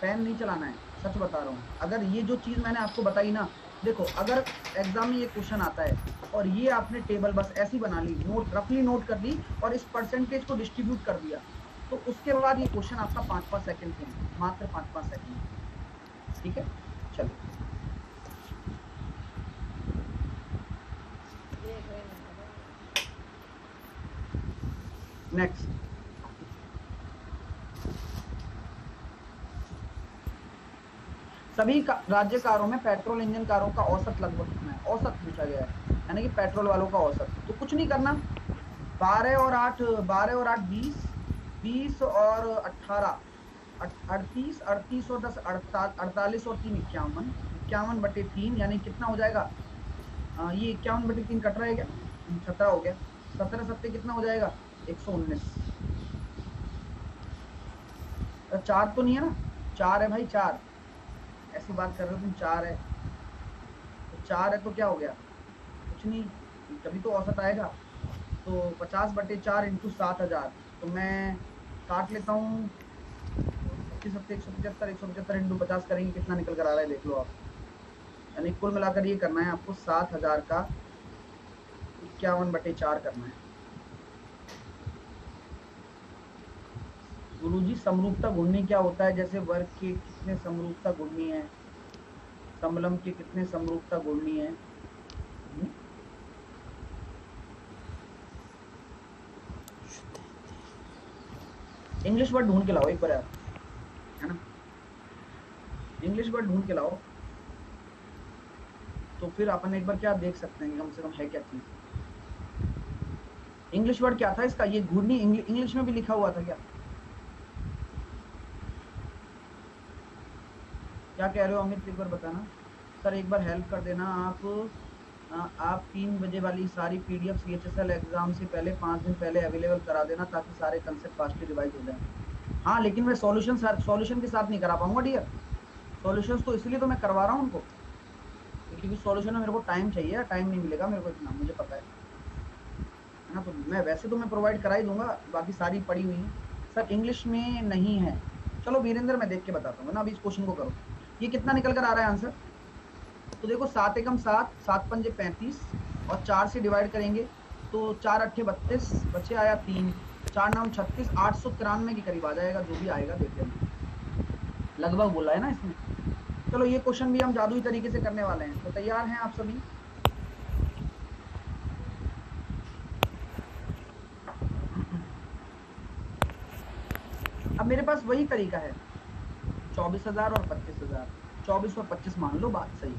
Speaker 1: पेन नहीं चलाना है, सच बता रहा हूँ। अगर ये जो चीज मैंने आपको बताई ना, देखो अगर एग्जाम में ये क्वेश्चन आता है और ये आपने टेबल बस ऐसी बना ली, नोट रफली नोट कर ली और इस परसेंटेज को डिस्ट्रीब्यूट कर दिया, तो उसके बाद ये क्वेश्चन आपका 5-5 सेकंड के हैं, मात्र 5-5 सेकंड। ठीक है, चलो नेक्स्ट। सभी राज्य कारों में पेट्रोल इंजन कारों का औसत लगभग कितना है? औसत पूछा गया है, यानी कि पेट्रोल वालों का औसत। तो कुछ नहीं करना, 12 और 8 20, 20 और 18 38, 38 और 10 48 और 3 51, 51/3, यानी कितना हो जाएगा? ये 51/3 कट रहा है क्या? 17 हो गया। 17 सत्ते कितना हो जाएगा? 119। 4 तो नहीं है ना? 4 है भाई, 4। ऐसी बात कर रहे हो तुम, 4 है तो 4 है तो क्या हो गया? कुछ नहीं, तभी तो औसत आएगा। तो 50/4 इंटू 7,000, तो मैं काट लेता हूँ। 175 175 इंटू 50 करेंगे, कितना निकल कर आ रहा है देख लो आप। यानी कुल मिलाकर ये करना है आपको 7,000 का 51/4 करना है। गुरुजी समरूपता घूर्णी क्या होता है? जैसे वर्ग के कितने समरूपता घूर्णी है, समलंब के कितने समरूपता घूर्णी है। इंग्लिश वर्ड ढूंढ के लाओ एक बार यार, है ना? इंग्लिश वर्ड ढूंढ के लाओ, तो फिर अपन एक बार क्या देख सकते हैं कम से कम है क्या चीज। इंग्लिश वर्ड क्या था इसका? ये घूर्णी इंग्लिश में भी लिखा हुआ था क्या? क्या कह रहे हो अमित, एक बार बताना। सर एक बार हेल्प कर देना आप 3 बजे वाली सारी पीडीएफ सीएचएसएल एग्जाम से पहले 5 दिन पहले अवेलेबल करा देना, ताकि सारे कंसेप्ट फास्टली रिवाइज हो जाए। हाँ, लेकिन मैं सॉल्यूशन के साथ नहीं करा पाऊंगा डियर। सॉल्यूशंस तो इसलिए तो मैं करवा रहा हूँ उनको, क्योंकि सॉल्यूशन में मेरे को टाइम चाहिए, टाइम नहीं मिलेगा मेरे को इतना, मुझे पता है ना। तो मैं वैसे तो मैं प्रोवाइड करा ही दूंगा, बाकी सारी पड़ी हुई है। सर इंग्लिश में नहीं है। चलो वीरेंद्र, मैं देख के बताता हूँ ना, अभी इस क्वेश्चन को करो। ये कितना निकल कर आ रहा है आंसर? तो देखो 7 एकम 7, 7 पंजे 35 और 4 से डिवाइड करेंगे तो 4 अट्ठे 32, बचे आया 3, 4 9 36, 893 के करीब आ जाएगा, जो भी आएगा देख लेना। लगभग बोला है ना इसमें। चलो ये क्वेश्चन भी हम जादुई तरीके से करने वाले हैं, तो तैयार हैं आप सभी? अब मेरे पास वही तरीका है, 24,000 और 25,000। 24 और 25 मान लो, बात सही,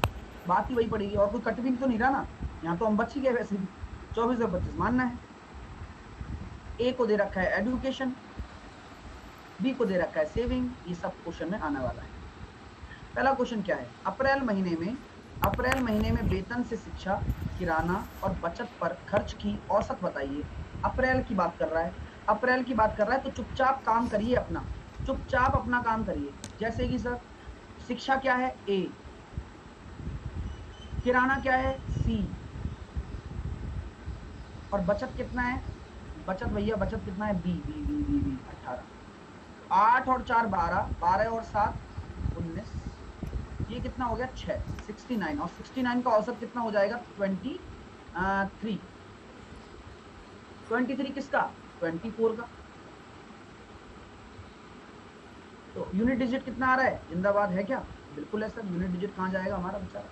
Speaker 1: बात ही वही पड़ेगी, और कोई कट भी तो नहीं रहा ना, यहाँ तो हम बच ही गए वैसे भी। 24 और 25 मानना है। ए को दे रखा है एडुकेशन, बी को दे रखा है सेविंग, ये सब क्वेश्चन में आने वाला है। पहला क्वेश्चन क्या है? अप्रैल महीने में वेतन से शिक्षा, किराना और बचत पर खर्च की औसत बताइए। अप्रैल की बात कर रहा है, अप्रैल की बात कर रहा है, तो चुपचाप काम करिए अपना, चुपचाप अपना काम करिए। जैसे कि सर शिक्षा क्या है? ए, किराना क्या है? सी, और बचत कितना है? बचत भैया बचत कितना है? B B B B B 18। 8 और 4 12, 12 और 7 19, ये कितना हो गया? 6, 69। और 69 का औसत कितना हो जाएगा? 23। 23 किसका? 24 का। तो यूनिट डिजिट कितना आ रहा है? जिंदाबाद है क्या? बिल्कुल है सर। यूनिट डिजिट कहाँ जाएगा हमारा बेचारा?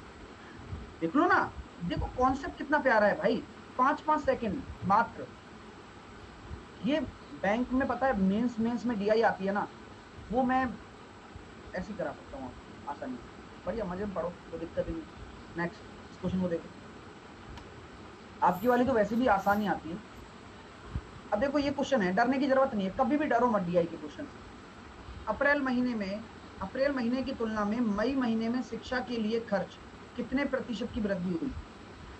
Speaker 1: देख लो ना, देखो कॉन्सेप्ट कितना प्यारा है भाई। 5-5 सेकंड मात्र। ये बैंक में पता है मेंस में डीआई आती है ना, वो मैं ऐसे ही करा सकता हूँ आसानी से। बढ़िया, मजे में पढ़ो, कोई दिक्कत ही नहीं। नेक्स्ट, इस क्वेश्चन को देखो। आपकी वाली तो वैसे भी आसान ही आती है। अब देखो ये क्वेश्चन है, डरने की जरूरत नहीं है, कभी भी डरो मत डीआई के क्वेश्चन से। अप्रैल महीने की तुलना में मई महीने में शिक्षा के लिए खर्च कितने प्रतिशत की वृद्धि हुई?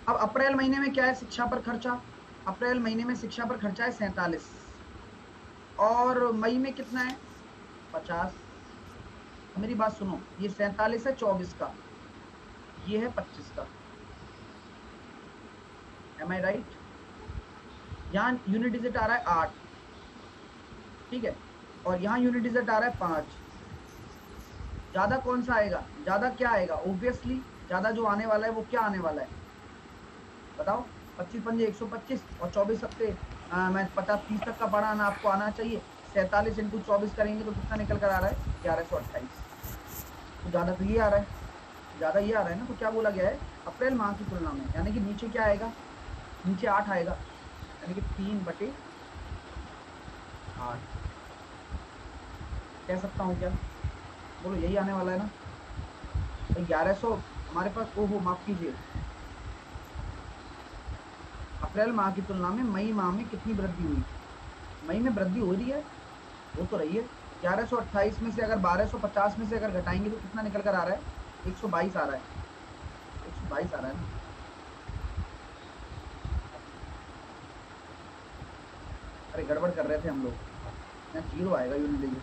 Speaker 1: अब अप्रैल महीने में क्या है शिक्षा पर खर्चा? अप्रैल महीने में शिक्षा पर खर्चा है 47, और मई में कितना है? 50। मेरी बात सुनो, ये 47 है 24 का, ये है 25 का। एम आई राइट? यहाँ यूनिट डिजिट आ रहा है 8, ठीक है, और यहाँ यूनिट डिजिट आ रहा है 5। ज्यादा कौन सा आएगा? ज्यादा क्या आएगा? ऑब्वियसली ज्यादा जो आने वाला है वो क्या आने वाला है बताओ? 25 पंजे 125, और 24 सत्ते मैं 50-30 तक का पढ़ा ना, आपको आना चाहिए। 47 इंटू 24 करेंगे तो कितना निकल कर आ रहा है? 1128। तो ज्यादा तो ये आ रहा है, ज्यादा ये आ रहा है ना। तो क्या बोला गया है? अप्रैल माह की तुलना में, यानी कि नीचे क्या आएगा? नीचे 8 आएगा, यानी कि 3/8 कह सकता हूँ क्या? बोलो, यही आने वाला है ना। 1100 हमारे पास, ओहो माफ कीजिए, अप्रैल माह की तुलना में मई माह में कितनी वृद्धि हुई? मई में वृद्धि हो रही है, वो तो रही है। 1128 में से अगर 1250 में से अगर घटाएंगे तो कितना निकल कर आ रहा है? 122 आ रहा है, 122 आ रहा है ना। अरे गड़बड़ कर रहे थे हम लोग, यहाँ 0 आएगा यूनिट डिजिट,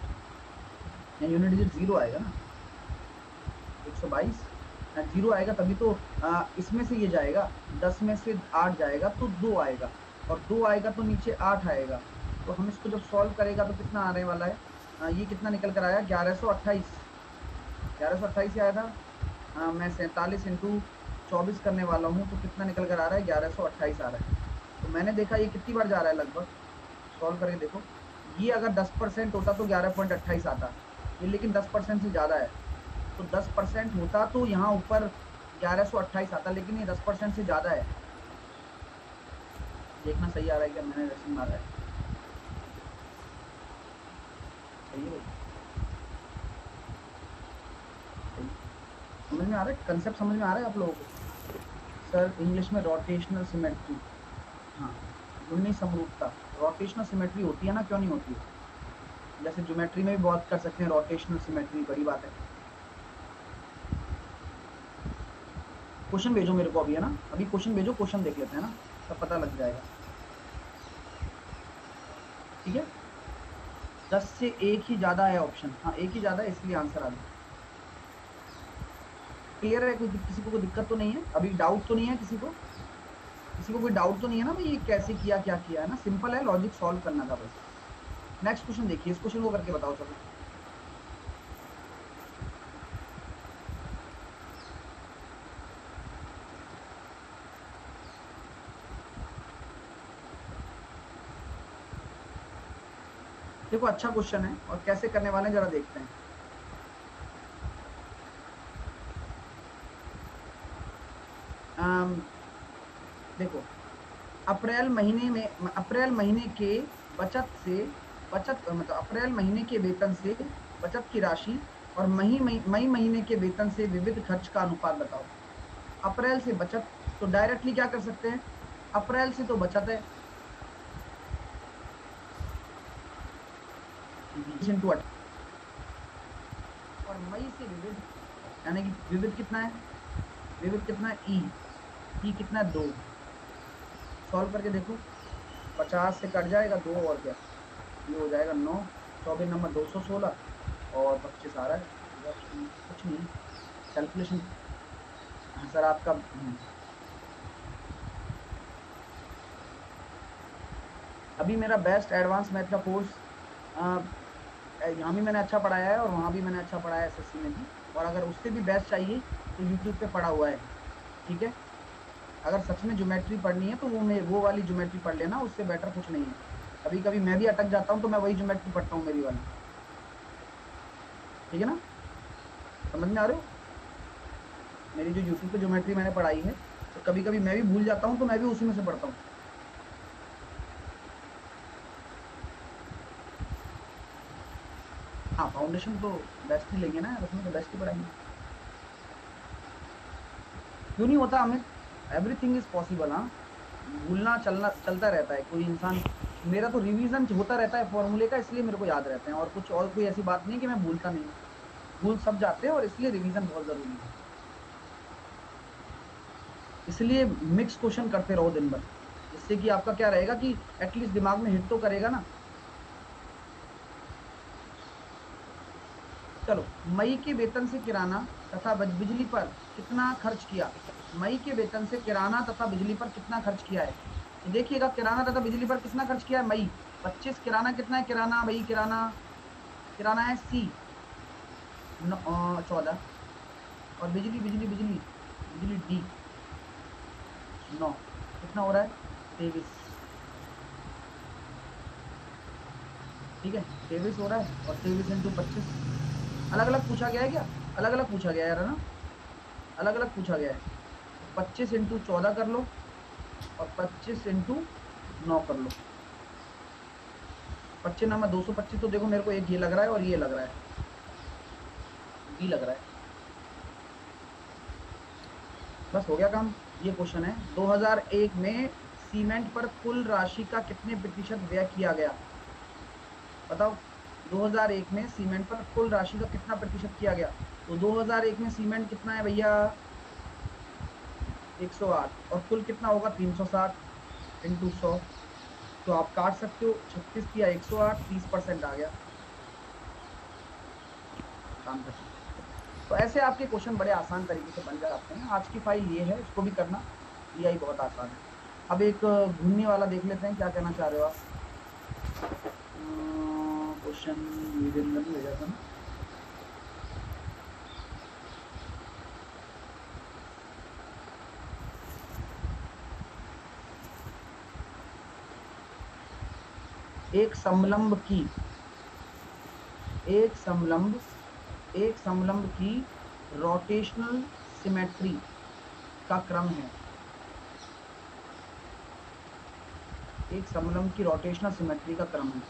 Speaker 1: यहाँ यूनिट डिजिट 0 आएगा ना। 122 0 आएगा तभी तो इसमें से ये जाएगा, 10 में से 8 जाएगा तो 2 आएगा, और 2 आएगा तो नीचे 8 आएगा। तो हम इसको जब सॉल्व करेगा तो कितना आने वाला है? ये कितना निकल कर आया? 1128 आया था। मैं 47 इंटू 24 करने वाला हूँ, तो कितना निकल कर आ रहा है? 1128 आ रहा है। तो मैंने देखा ये कितनी बार जा रहा है लगभग, सॉल्व करके देखो। ये अगर 10% होता तो 11.28 आता, ये लेकिन 10% से ज़्यादा है। तो 10% होता तो यहाँ ऊपर 1128 आता, लेकिन ये 10% से ज़्यादा है। देखना सही आ रहा है क्या? मैंने रस्म मारा है, सही है? समझ में आ रहा है? कंसेप्ट समझ में आ रहा है आप लोगों को? सर इंग्लिश में रोटेशनल सिमेट्री, हाँ, घूर्णी समरूपता। रोटेशनल सिमेट्री होती है ना, क्यों नहीं होती है? जैसे ज्योमेट्री में भी बहुत कर सकते हैं रोटेशनल सिमेट्री, बड़ी बात है। क्वेश्चन भेजो मेरे को अभी, है ना, अभी क्वेश्चन भेजो, क्वेश्चन देख लेते हैं ना, तब पता लग जाएगा। ठीक है, 10 से एक ही ज्यादा है ऑप्शन, हाँ एक ही ज्यादा है, इसलिए आंसर आ गया। क्लियर है? किसी को कोई दिक्कत तो नहीं है? अभी डाउट तो नहीं है किसी को? किसी को कोई डाउट तो नहीं है ना भाई ये कैसे किया, क्या किया है ना? सिंपल है, लॉजिक सॉल्व करना था बस। नेक्स्ट क्वेश्चन देखिए, इस क्वेश्चन को करके बताओ चलो। देखो अच्छा क्वेश्चन है, और कैसे करने वाले हैं जरा देखते हैं। देखो, अप्रैल महीने के मतलब अप्रैल महीने के वेतन से बचत की राशि और मई महीने के वेतन से विविध खर्च का अनुपात बताओ। अप्रैल से बचत, तो डायरेक्टली क्या कर सकते हैं? अप्रैल से तो बचत है, और मई से विविध, यानी कि विविध कितना है? विविध कितना है? ई कितना है? 2। सॉल्व करके देखो, 50 से कट जाएगा 2, और क्या, ये हो जाएगा 9, 24 नंबर 216, और 25 आ रहा है। कुछ नहीं, कैलकुलेशन सर आपका। अभी मेरा बेस्ट एडवांस मैथ का कोर्स यहाँ भी मैंने अच्छा पढ़ाया है, और वहाँ भी मैंने अच्छा पढ़ाया है एसएससी में भी, और अगर उससे भी बेस्ट चाहिए तो यूट्यूब पे पढ़ा हुआ है। ठीक है, अगर सच में ज्योमेट्री पढ़नी है तो वो वाली ज्योमेट्री पढ़ लेना, उससे बेटर कुछ नहीं है। कभी कभी मैं भी अटक जाता हूँ तो मैं वही ज्योमेट्री पढ़ता हूँ, मेरी वाली। ठीक है ना, समझ में आ रहे हो? मेरी जो यूट्यूब पे ज्योमेट्री मैंने पढ़ाई है तो कभी कभी मैं भी भूल जाता हूँ, तो मैं भी उसी में से पढ़ता हूँ। हाँ, फाउंडेशन तो बेस्ट ही लेंगे ना यार, उसमें तो बेस्ट ही पढ़ाएंगे। क्यों नहीं होता हमें, एवरीथिंग इज पॉसिबल। हाँ, भूलना चलना चलता रहता है, कोई इंसान। मेरा तो रिवीजन होता रहता है फॉर्मूले का, इसलिए मेरे को याद रहते हैं, और कुछ और कोई ऐसी बात नहीं कि मैं भूलता नहीं हूँ। भूल सब जाते हैं, और इसलिए रिवीजन बहुत जरूरी है। इसलिए मिक्स क्वेश्चन करते रहो दिन भर, जिससे कि आपका क्या रहेगा कि एटलीस्ट दिमाग में हिट तो करेगा ना। चलो, मई के वेतन से किराना तथा बिजली पर कितना खर्च किया। मई के वेतन से किराना तथा बिजली पर कितना खर्च किया है। तो देखिएगा, किराना तथा बिजली पर कितना खर्च किया है मई 25। किराना कितना है, किराना भाई, किराना किराना है सी 14। और बिजली बिजली बिजली बिजली डी 9। कितना हो रहा है, 23। ठीक है, 23 हो रहा है, और 23 × 25। अलग अलग पूछा गया है क्या, अलग अलग पूछा गया है यार, है ना, अलग अलग पूछा गया है। तो 25 × 14 कर लो, और 25 × 9 कर लो। 25 ना, 225, तो देखो मेरे को एक ये लग रहा है और ये लग रहा है, बी लग रहा है। बस हो गया काम। ये क्वेश्चन है, 2001 में सीमेंट पर कुल राशि का कितने प्रतिशत व्यय किया गया। बताओ, 2001 में सीमेंट पर कुल राशि का कितना प्रतिशत किया गया। तो 2001 में सीमेंट कितना है भैया, 108, और कुल कितना होगा 360 × 100। तो आप काट सकते हो, 36 किया 108, 30% आ गया, काम खत्म। तो ऐसे आपके क्वेश्चन बड़े आसान तरीके से बन जाते हैं। आज की फाइल ये है, इसको भी करना, ये ही बहुत आसान है। अब एक घूमने वाला देख लेते हैं, क्या कहना चाह रहे हो आप। क्वेश्चन वीरेंद्र ने भेजा था ना। एक समलंब की एक समलंब एक समलंब की रोटेशनल सिमेट्री का क्रम है। एक समलंब की रोटेशनल सिमेट्री का क्रम है।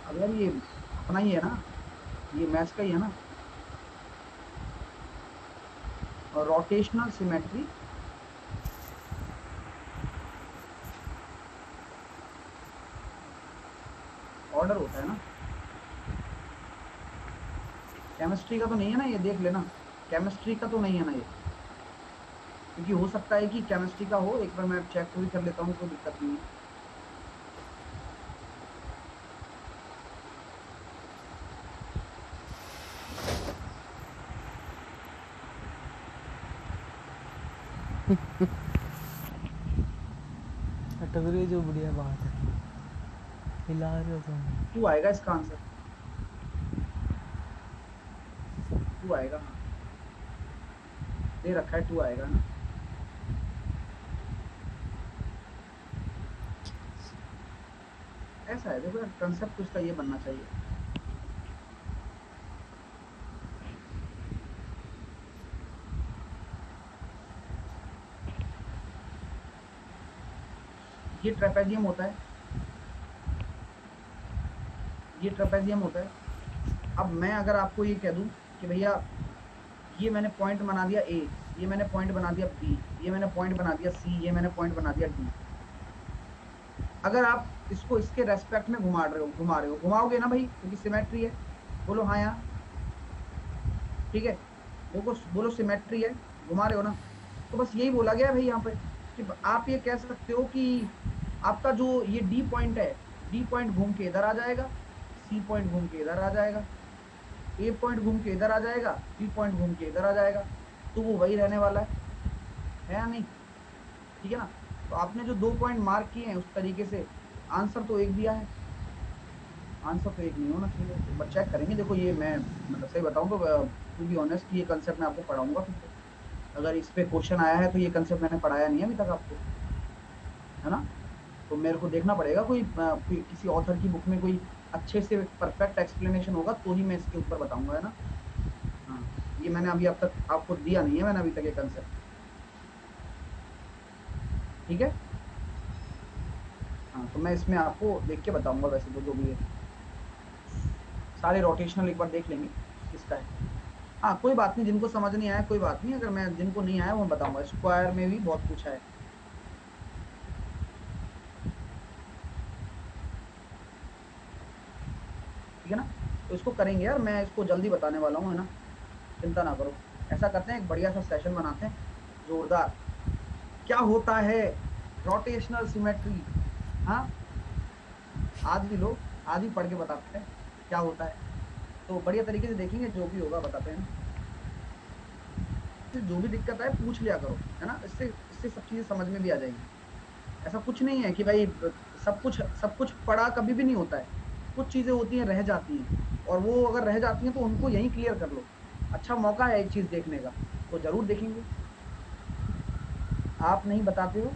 Speaker 1: अब यार ये अपना ही है ना, ये मैथ्स का ही है ना। और रोटेशनल सिमेट्री ऑर्डर होता है ना। केमिस्ट्री का तो नहीं है ना ये, देख लेना, केमिस्ट्री का तो नहीं है ना ये, क्योंकि हो सकता है कि केमिस्ट्री का हो। एक बार मैं चेक भी कर लेता हूँ, कोई दिक्कत नहीं है।
Speaker 2: कैटेगरी जो बढ़िया बात है, हिला रहे हो तुम।
Speaker 1: 2 आएगा इसका आंसर, 2 आएगा। हाँ, दे रखा है 2 आएगा ना। ऐसा है, देखो यार, कंसेप्ट उसका ये बनना चाहिए। ये ट्रेपेजियम होता है, ये ट्रेपेजियम होता है। अब मैं अगर आपको ये कह दूं कि भैया, ये मैंने पॉइंट बना दिया ए, ये मैंने पॉइंट बना दिया बी, ये मैंने पॉइंट बना दिया सी, ये मैंने पॉइंट बना दिया डी। अगर आप इसको इसके रेस्पेक्ट में घुमा रहे हो, घुमाओगे ना भाई, क्योंकि सिमेट्री है। बोलो हाँ यार, ठीक है, देखो बोलो सिमेट्री है, घुमा रहे हो ना। तो बस यही बोला गया है भाई यहाँ पे, कि आप ये कह सकते हो कि आपका जो ये डी पॉइंट है, डी पॉइंट घूम के इधर आ जाएगा, सी पॉइंट घूम के इधर आ जाएगा, ए पॉइंट घूम के इधर आ जाएगा, बी पॉइंट घूम के इधर आ जाएगा। तो वो वही रहने वाला है या नहीं, ठीक है ना। तो आपने जो 2 पॉइंट मार्क किए हैं उस तरीके से, आंसर तो एक दिया है, आंसर तो एक नहीं होना चाहिए। एक बार चेक करेंगे। देखो ये मैं मतलब सही बताऊं तो टू बी ऑनेस्ट, ये कंसेप्ट मैं आपको पढ़ाऊंगा फिर से। अगर इस पे क्वेश्चन आया है तो ये कंसेप्ट मैंने पढ़ाया नहीं है अभी तक आपको, है ना। तो मेरे को देखना पड़ेगा, कोई किसी ऑथर की बुक में कोई अच्छे से परफेक्ट एक्सप्लेनेशन होगा तो ही मैं इसके ऊपर बताऊंगा, है ना। हाँ, ये मैंने अभी अब तक आपको दिया नहीं है, मैंने अभी तक ये कंसेप्ट। ठीक है, हाँ, तो मैं इसमें आपको देख के बताऊंगा। वैसे तो जो भी है सारे रोटेशनल एक बार देख लेंगे किसका है। हाँ कोई बात नहीं, जिनको समझ नहीं आया कोई बात नहीं, अगर मैं जिनको नहीं आया वो बताऊंगा। स्क्वायर में भी बहुत कुछ है। ठीक है ना, तो इसको करेंगे यार, मैं इसको जल्दी बताने वाला हूँ, है ना, चिंता ना करो। ऐसा करते हैं, एक बढ़िया सा सेशन बनाते हैं, जोरदार। क्या होता है रोटेशनल सिमेट्री? हाँ, आज भी लो, आज ही पढ़ के बताते हैं क्या होता है। तो बढ़िया तरीके से देखेंगे, जो भी होगा बताते हैं। इससे जो भी दिक्कत आए पूछ लिया करो, है ना, इससे इससे सब चीजें समझ में भी आ जाएंगी। ऐसा कुछ नहीं है कि भाई सब कुछ पढ़ा कभी भी नहीं होता है। कुछ चीजें होती हैं रह जाती हैं, और वो अगर रह जाती हैं तो उनको यहीं क्लियर कर लो। अच्छा मौका है एक चीज देखने का, तो जरूर देखेंगे। आप नहीं बताते हो,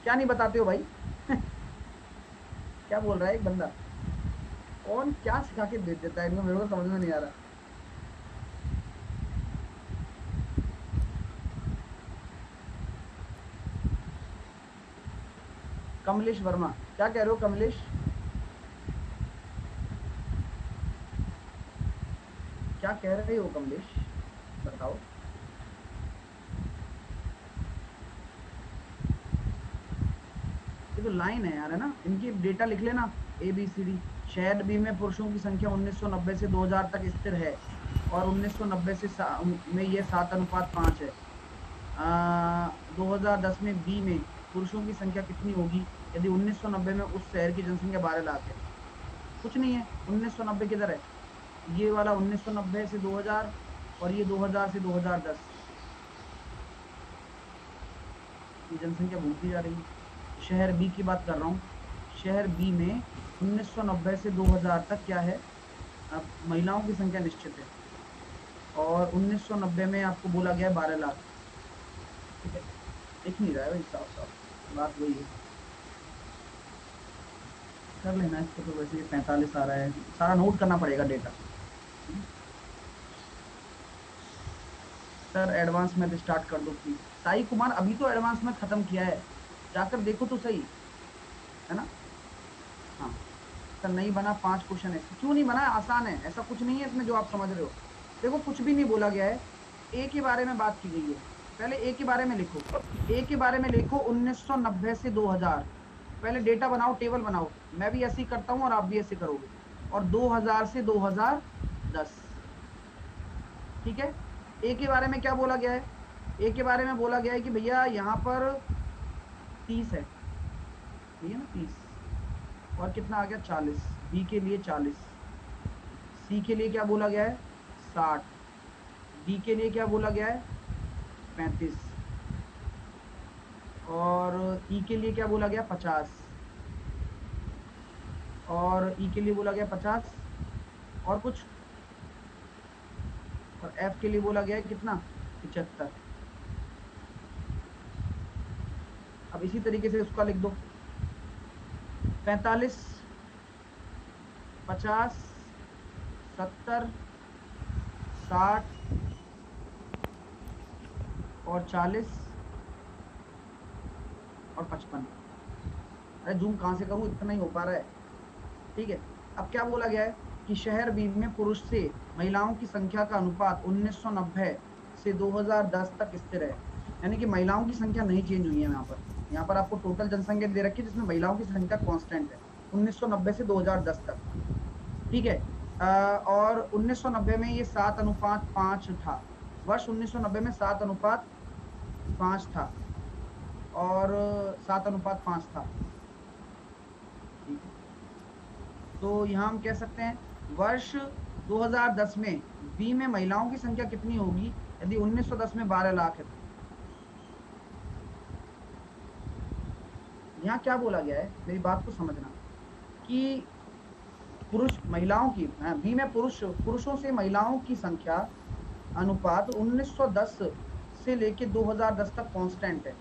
Speaker 1: क्या नहीं बताते हो भाई? क्या बोल रहा है एक बंदा? कौन क्या सिखा के भेज देता है इनको, मेरे को समझ में नहीं आ रहा। कमलेश वर्मा, क्या कह रहे हो कमलेश? क्या कह रहे हो कमलेश, बताओ। ये तो लाइन है यार, है ना, इनकी डेटा लिख लेना। A B C D. शहर बी में पुरुषों की संख्या 1990 से 2000 तक स्थिर है, और 1990 से में ये 7:5 है। 2010 में बी में पुरुषों की संख्या कितनी होगी यदि 1990 में उस शहर की जनसंख्या 12 लाख है? कुछ नहीं है, 1990 किधर है? ये वाला 1990 से 2000, और ये 2000 से 2010। ये जनसंख्या बढ़ती जा रही है। शहर बी की बात कर रहा हूँ। शहर बी में 1990 से 2000 तक क्या है? अब महिलाओं की संख्या निश्चित है, और 1990 में आपको बोला गया है 12 लाख। ठीक है, दिख नहीं रहा है भाई साफ साफ, बात वही है। कर लेना इसको, तो वैसे ये 45 आ रहा है, सारा नोट करना पड़ेगा data. Sir advance math start कर दो प्लीज। साई कुमार, अभी तो एडवांस मैथ खत्म किया है, जाकर देखो तो सही, है ना। हाँ सर, नहीं बना 5 क्वेश्चन है, क्यों नहीं बना है? आसान है, ऐसा कुछ नहीं है इसमें जो आप समझ रहे हो। देखो कुछ भी नहीं बोला गया है, ए के बारे में बात की गई है। पहले ए के बारे में लिखो, ए के बारे में लिखो 1990 से 2000। पहले डेटा बनाओ, टेबल बनाओ। मैं भी ऐसे ही करता हूँ और आप भी ऐसे करोगे। और 2000 से 2010। ठीक है, ए के बारे में क्या बोला गया है? ए के बारे में बोला गया है कि भैया यहाँ पर 30 है, ठीक है ना, 30। और कितना आ गया? 40। बी के लिए 40। सी के लिए क्या बोला गया है? 60। डी के लिए क्या बोला गया है? 35। और ई के लिए क्या बोला गया? 50। और ई के लिए बोला गया 50। और कुछ? और एफ के लिए बोला गया है कितना? 75। अब इसी तरीके से उसका लिख दो, 45, 50, 70, 60 और 40 और 55। अरे जूम कहाँ से करूँ, इतना ही हो पा रहा है। ठीक है, अब क्या बोला गया है कि शहर बी में पुरुष से महिलाओं की संख्या का अनुपात 1990 से 2010 तक स्थिर है। यानी कि महिलाओं की संख्या नहीं चेंज हुई है। यहाँ पर आपको टोटल जनसंख्या दे रखी है, जिसमें महिलाओं की संख्या कांस्टेंट है 1990 से 2010 तक। ठीक है, और 1990 में ये 7:5 था। वर्ष 1990 में 7:5 था, और 7:5 था। ठीक है, तो यहाँ हम कह सकते हैं वर्ष 2010 में बी में महिलाओं की संख्या कितनी होगी यदि 1910 में 12 लाख है? यहाँ क्या बोला गया है, मेरी बात को समझना, कि पुरुष महिलाओं की, बी में पुरुषों से महिलाओं की संख्या अनुपात 1910 से लेके 2010 तक कांस्टेंट है,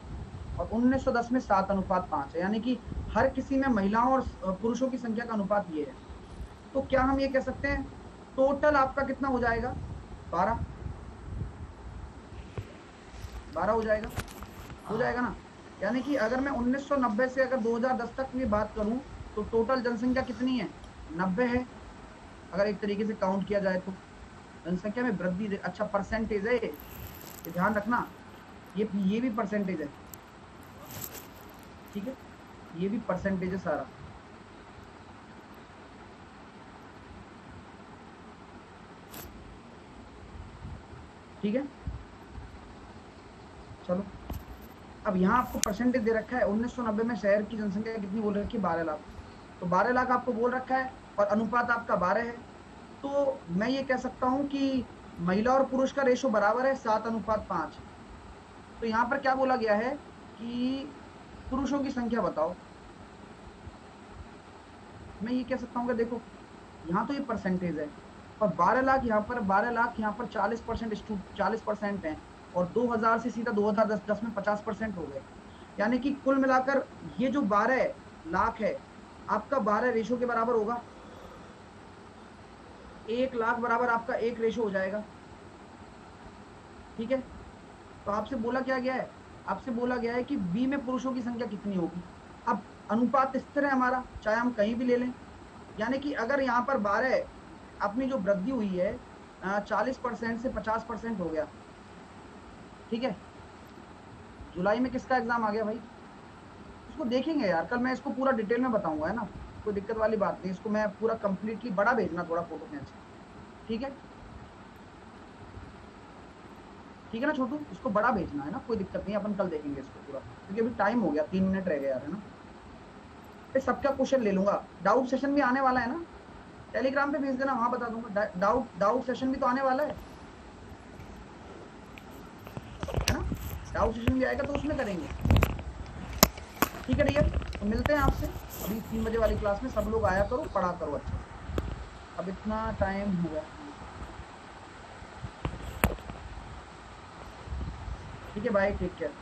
Speaker 1: और 1910 में 7:5 है। यानी कि हर किसी में महिलाओं और पुरुषों की संख्या का अनुपात ये है। तो क्या हम ये कह सकते हैं टोटल आपका कितना हो जाएगा? 12 हो जाएगा, हो जाएगा ना। यानी कि अगर मैं 1990 से अगर 2010 तक की बात करूं तो टोटल जनसंख्या कितनी है? 90 है, अगर एक तरीके से काउंट किया जाए तो। जनसंख्या में वृद्धि, अच्छा परसेंटेज है ये ध्यान रखना, ये भी परसेंटेज है, ठीक है, ये भी परसेंटेज है सारा। ठीक है, चलो अब यहाँ आपको परसेंटेज दे रखा है। 1990 में शहर की जनसंख्या कितनी बोल रखी है? 12 लाख। तो 12 लाख आपको बोल रखा है और अनुपात आपका 12 है। तो मैं ये कह सकता हूं कि महिला और पुरुष का रेशो बराबर है 7:5। तो यहाँ पर क्या बोला गया है कि पुरुषों की संख्या बताओ। मैं ये कह सकता हूँ कि देखो यहाँ तो ये परसेंटेज है और 12 लाख यहाँ पर, 12 लाख यहाँ पर 40% है और 2000 से सीधा 2010 में 50% हो गए। यानी कि कुल मिलाकर ये जो 12 लाख है आपका 12 रेशो के बराबर होगा। 1 लाख बराबर आपका 1 रेशो हो जाएगा। ठीक है, तो आपसे बोला क्या गया है? आपसे बोला गया है कि बी में पुरुषों की संख्या कितनी होगी। अब अनुपात स्थिर है हमारा, चाहे हम कहीं भी ले लें। यानी कि अगर यहाँ पर 12 अपनी जो वृद्धि हुई है 40% से 50% हो गया। ठीक है, जुलाई में किसका एग्जाम आ गया भाई? इसको देखेंगे यार, कल मैं इसको पूरा डिटेल में बताऊंगा, है ना, कोई दिक्कत वाली बात नहीं। इसको मैं पूरा कंप्लीटली बड़ा भेजना, थोड़ा फोटो खींच। ठीक है, ठीक है ना छोटू, इसको बड़ा भेजना है ना, कोई दिक्कत नहीं, अपन कल देखेंगे इसको पूरा, क्योंकि अभी टाइम हो गया, 3 मिनट रह गए यार, है ना। सबका क्वेश्चन ले लूंगा। डाउट सेशन भी आने वाला है ना, टेलीग्राम पे भेज देना, वहां बता दूंगा। डाउट सेशन भी तो आने वाला है ना, डाउट सेशन भी आएगा तो उसमें करेंगे। ठीक है डियर, तो मिलते हैं आपसे अभी 3 बजे वाली क्लास में। सब लोग आया करो, पढ़ा करो अच्छे से। अब इतना टाइम हो गया, ठीक है भाई, टेक केयर।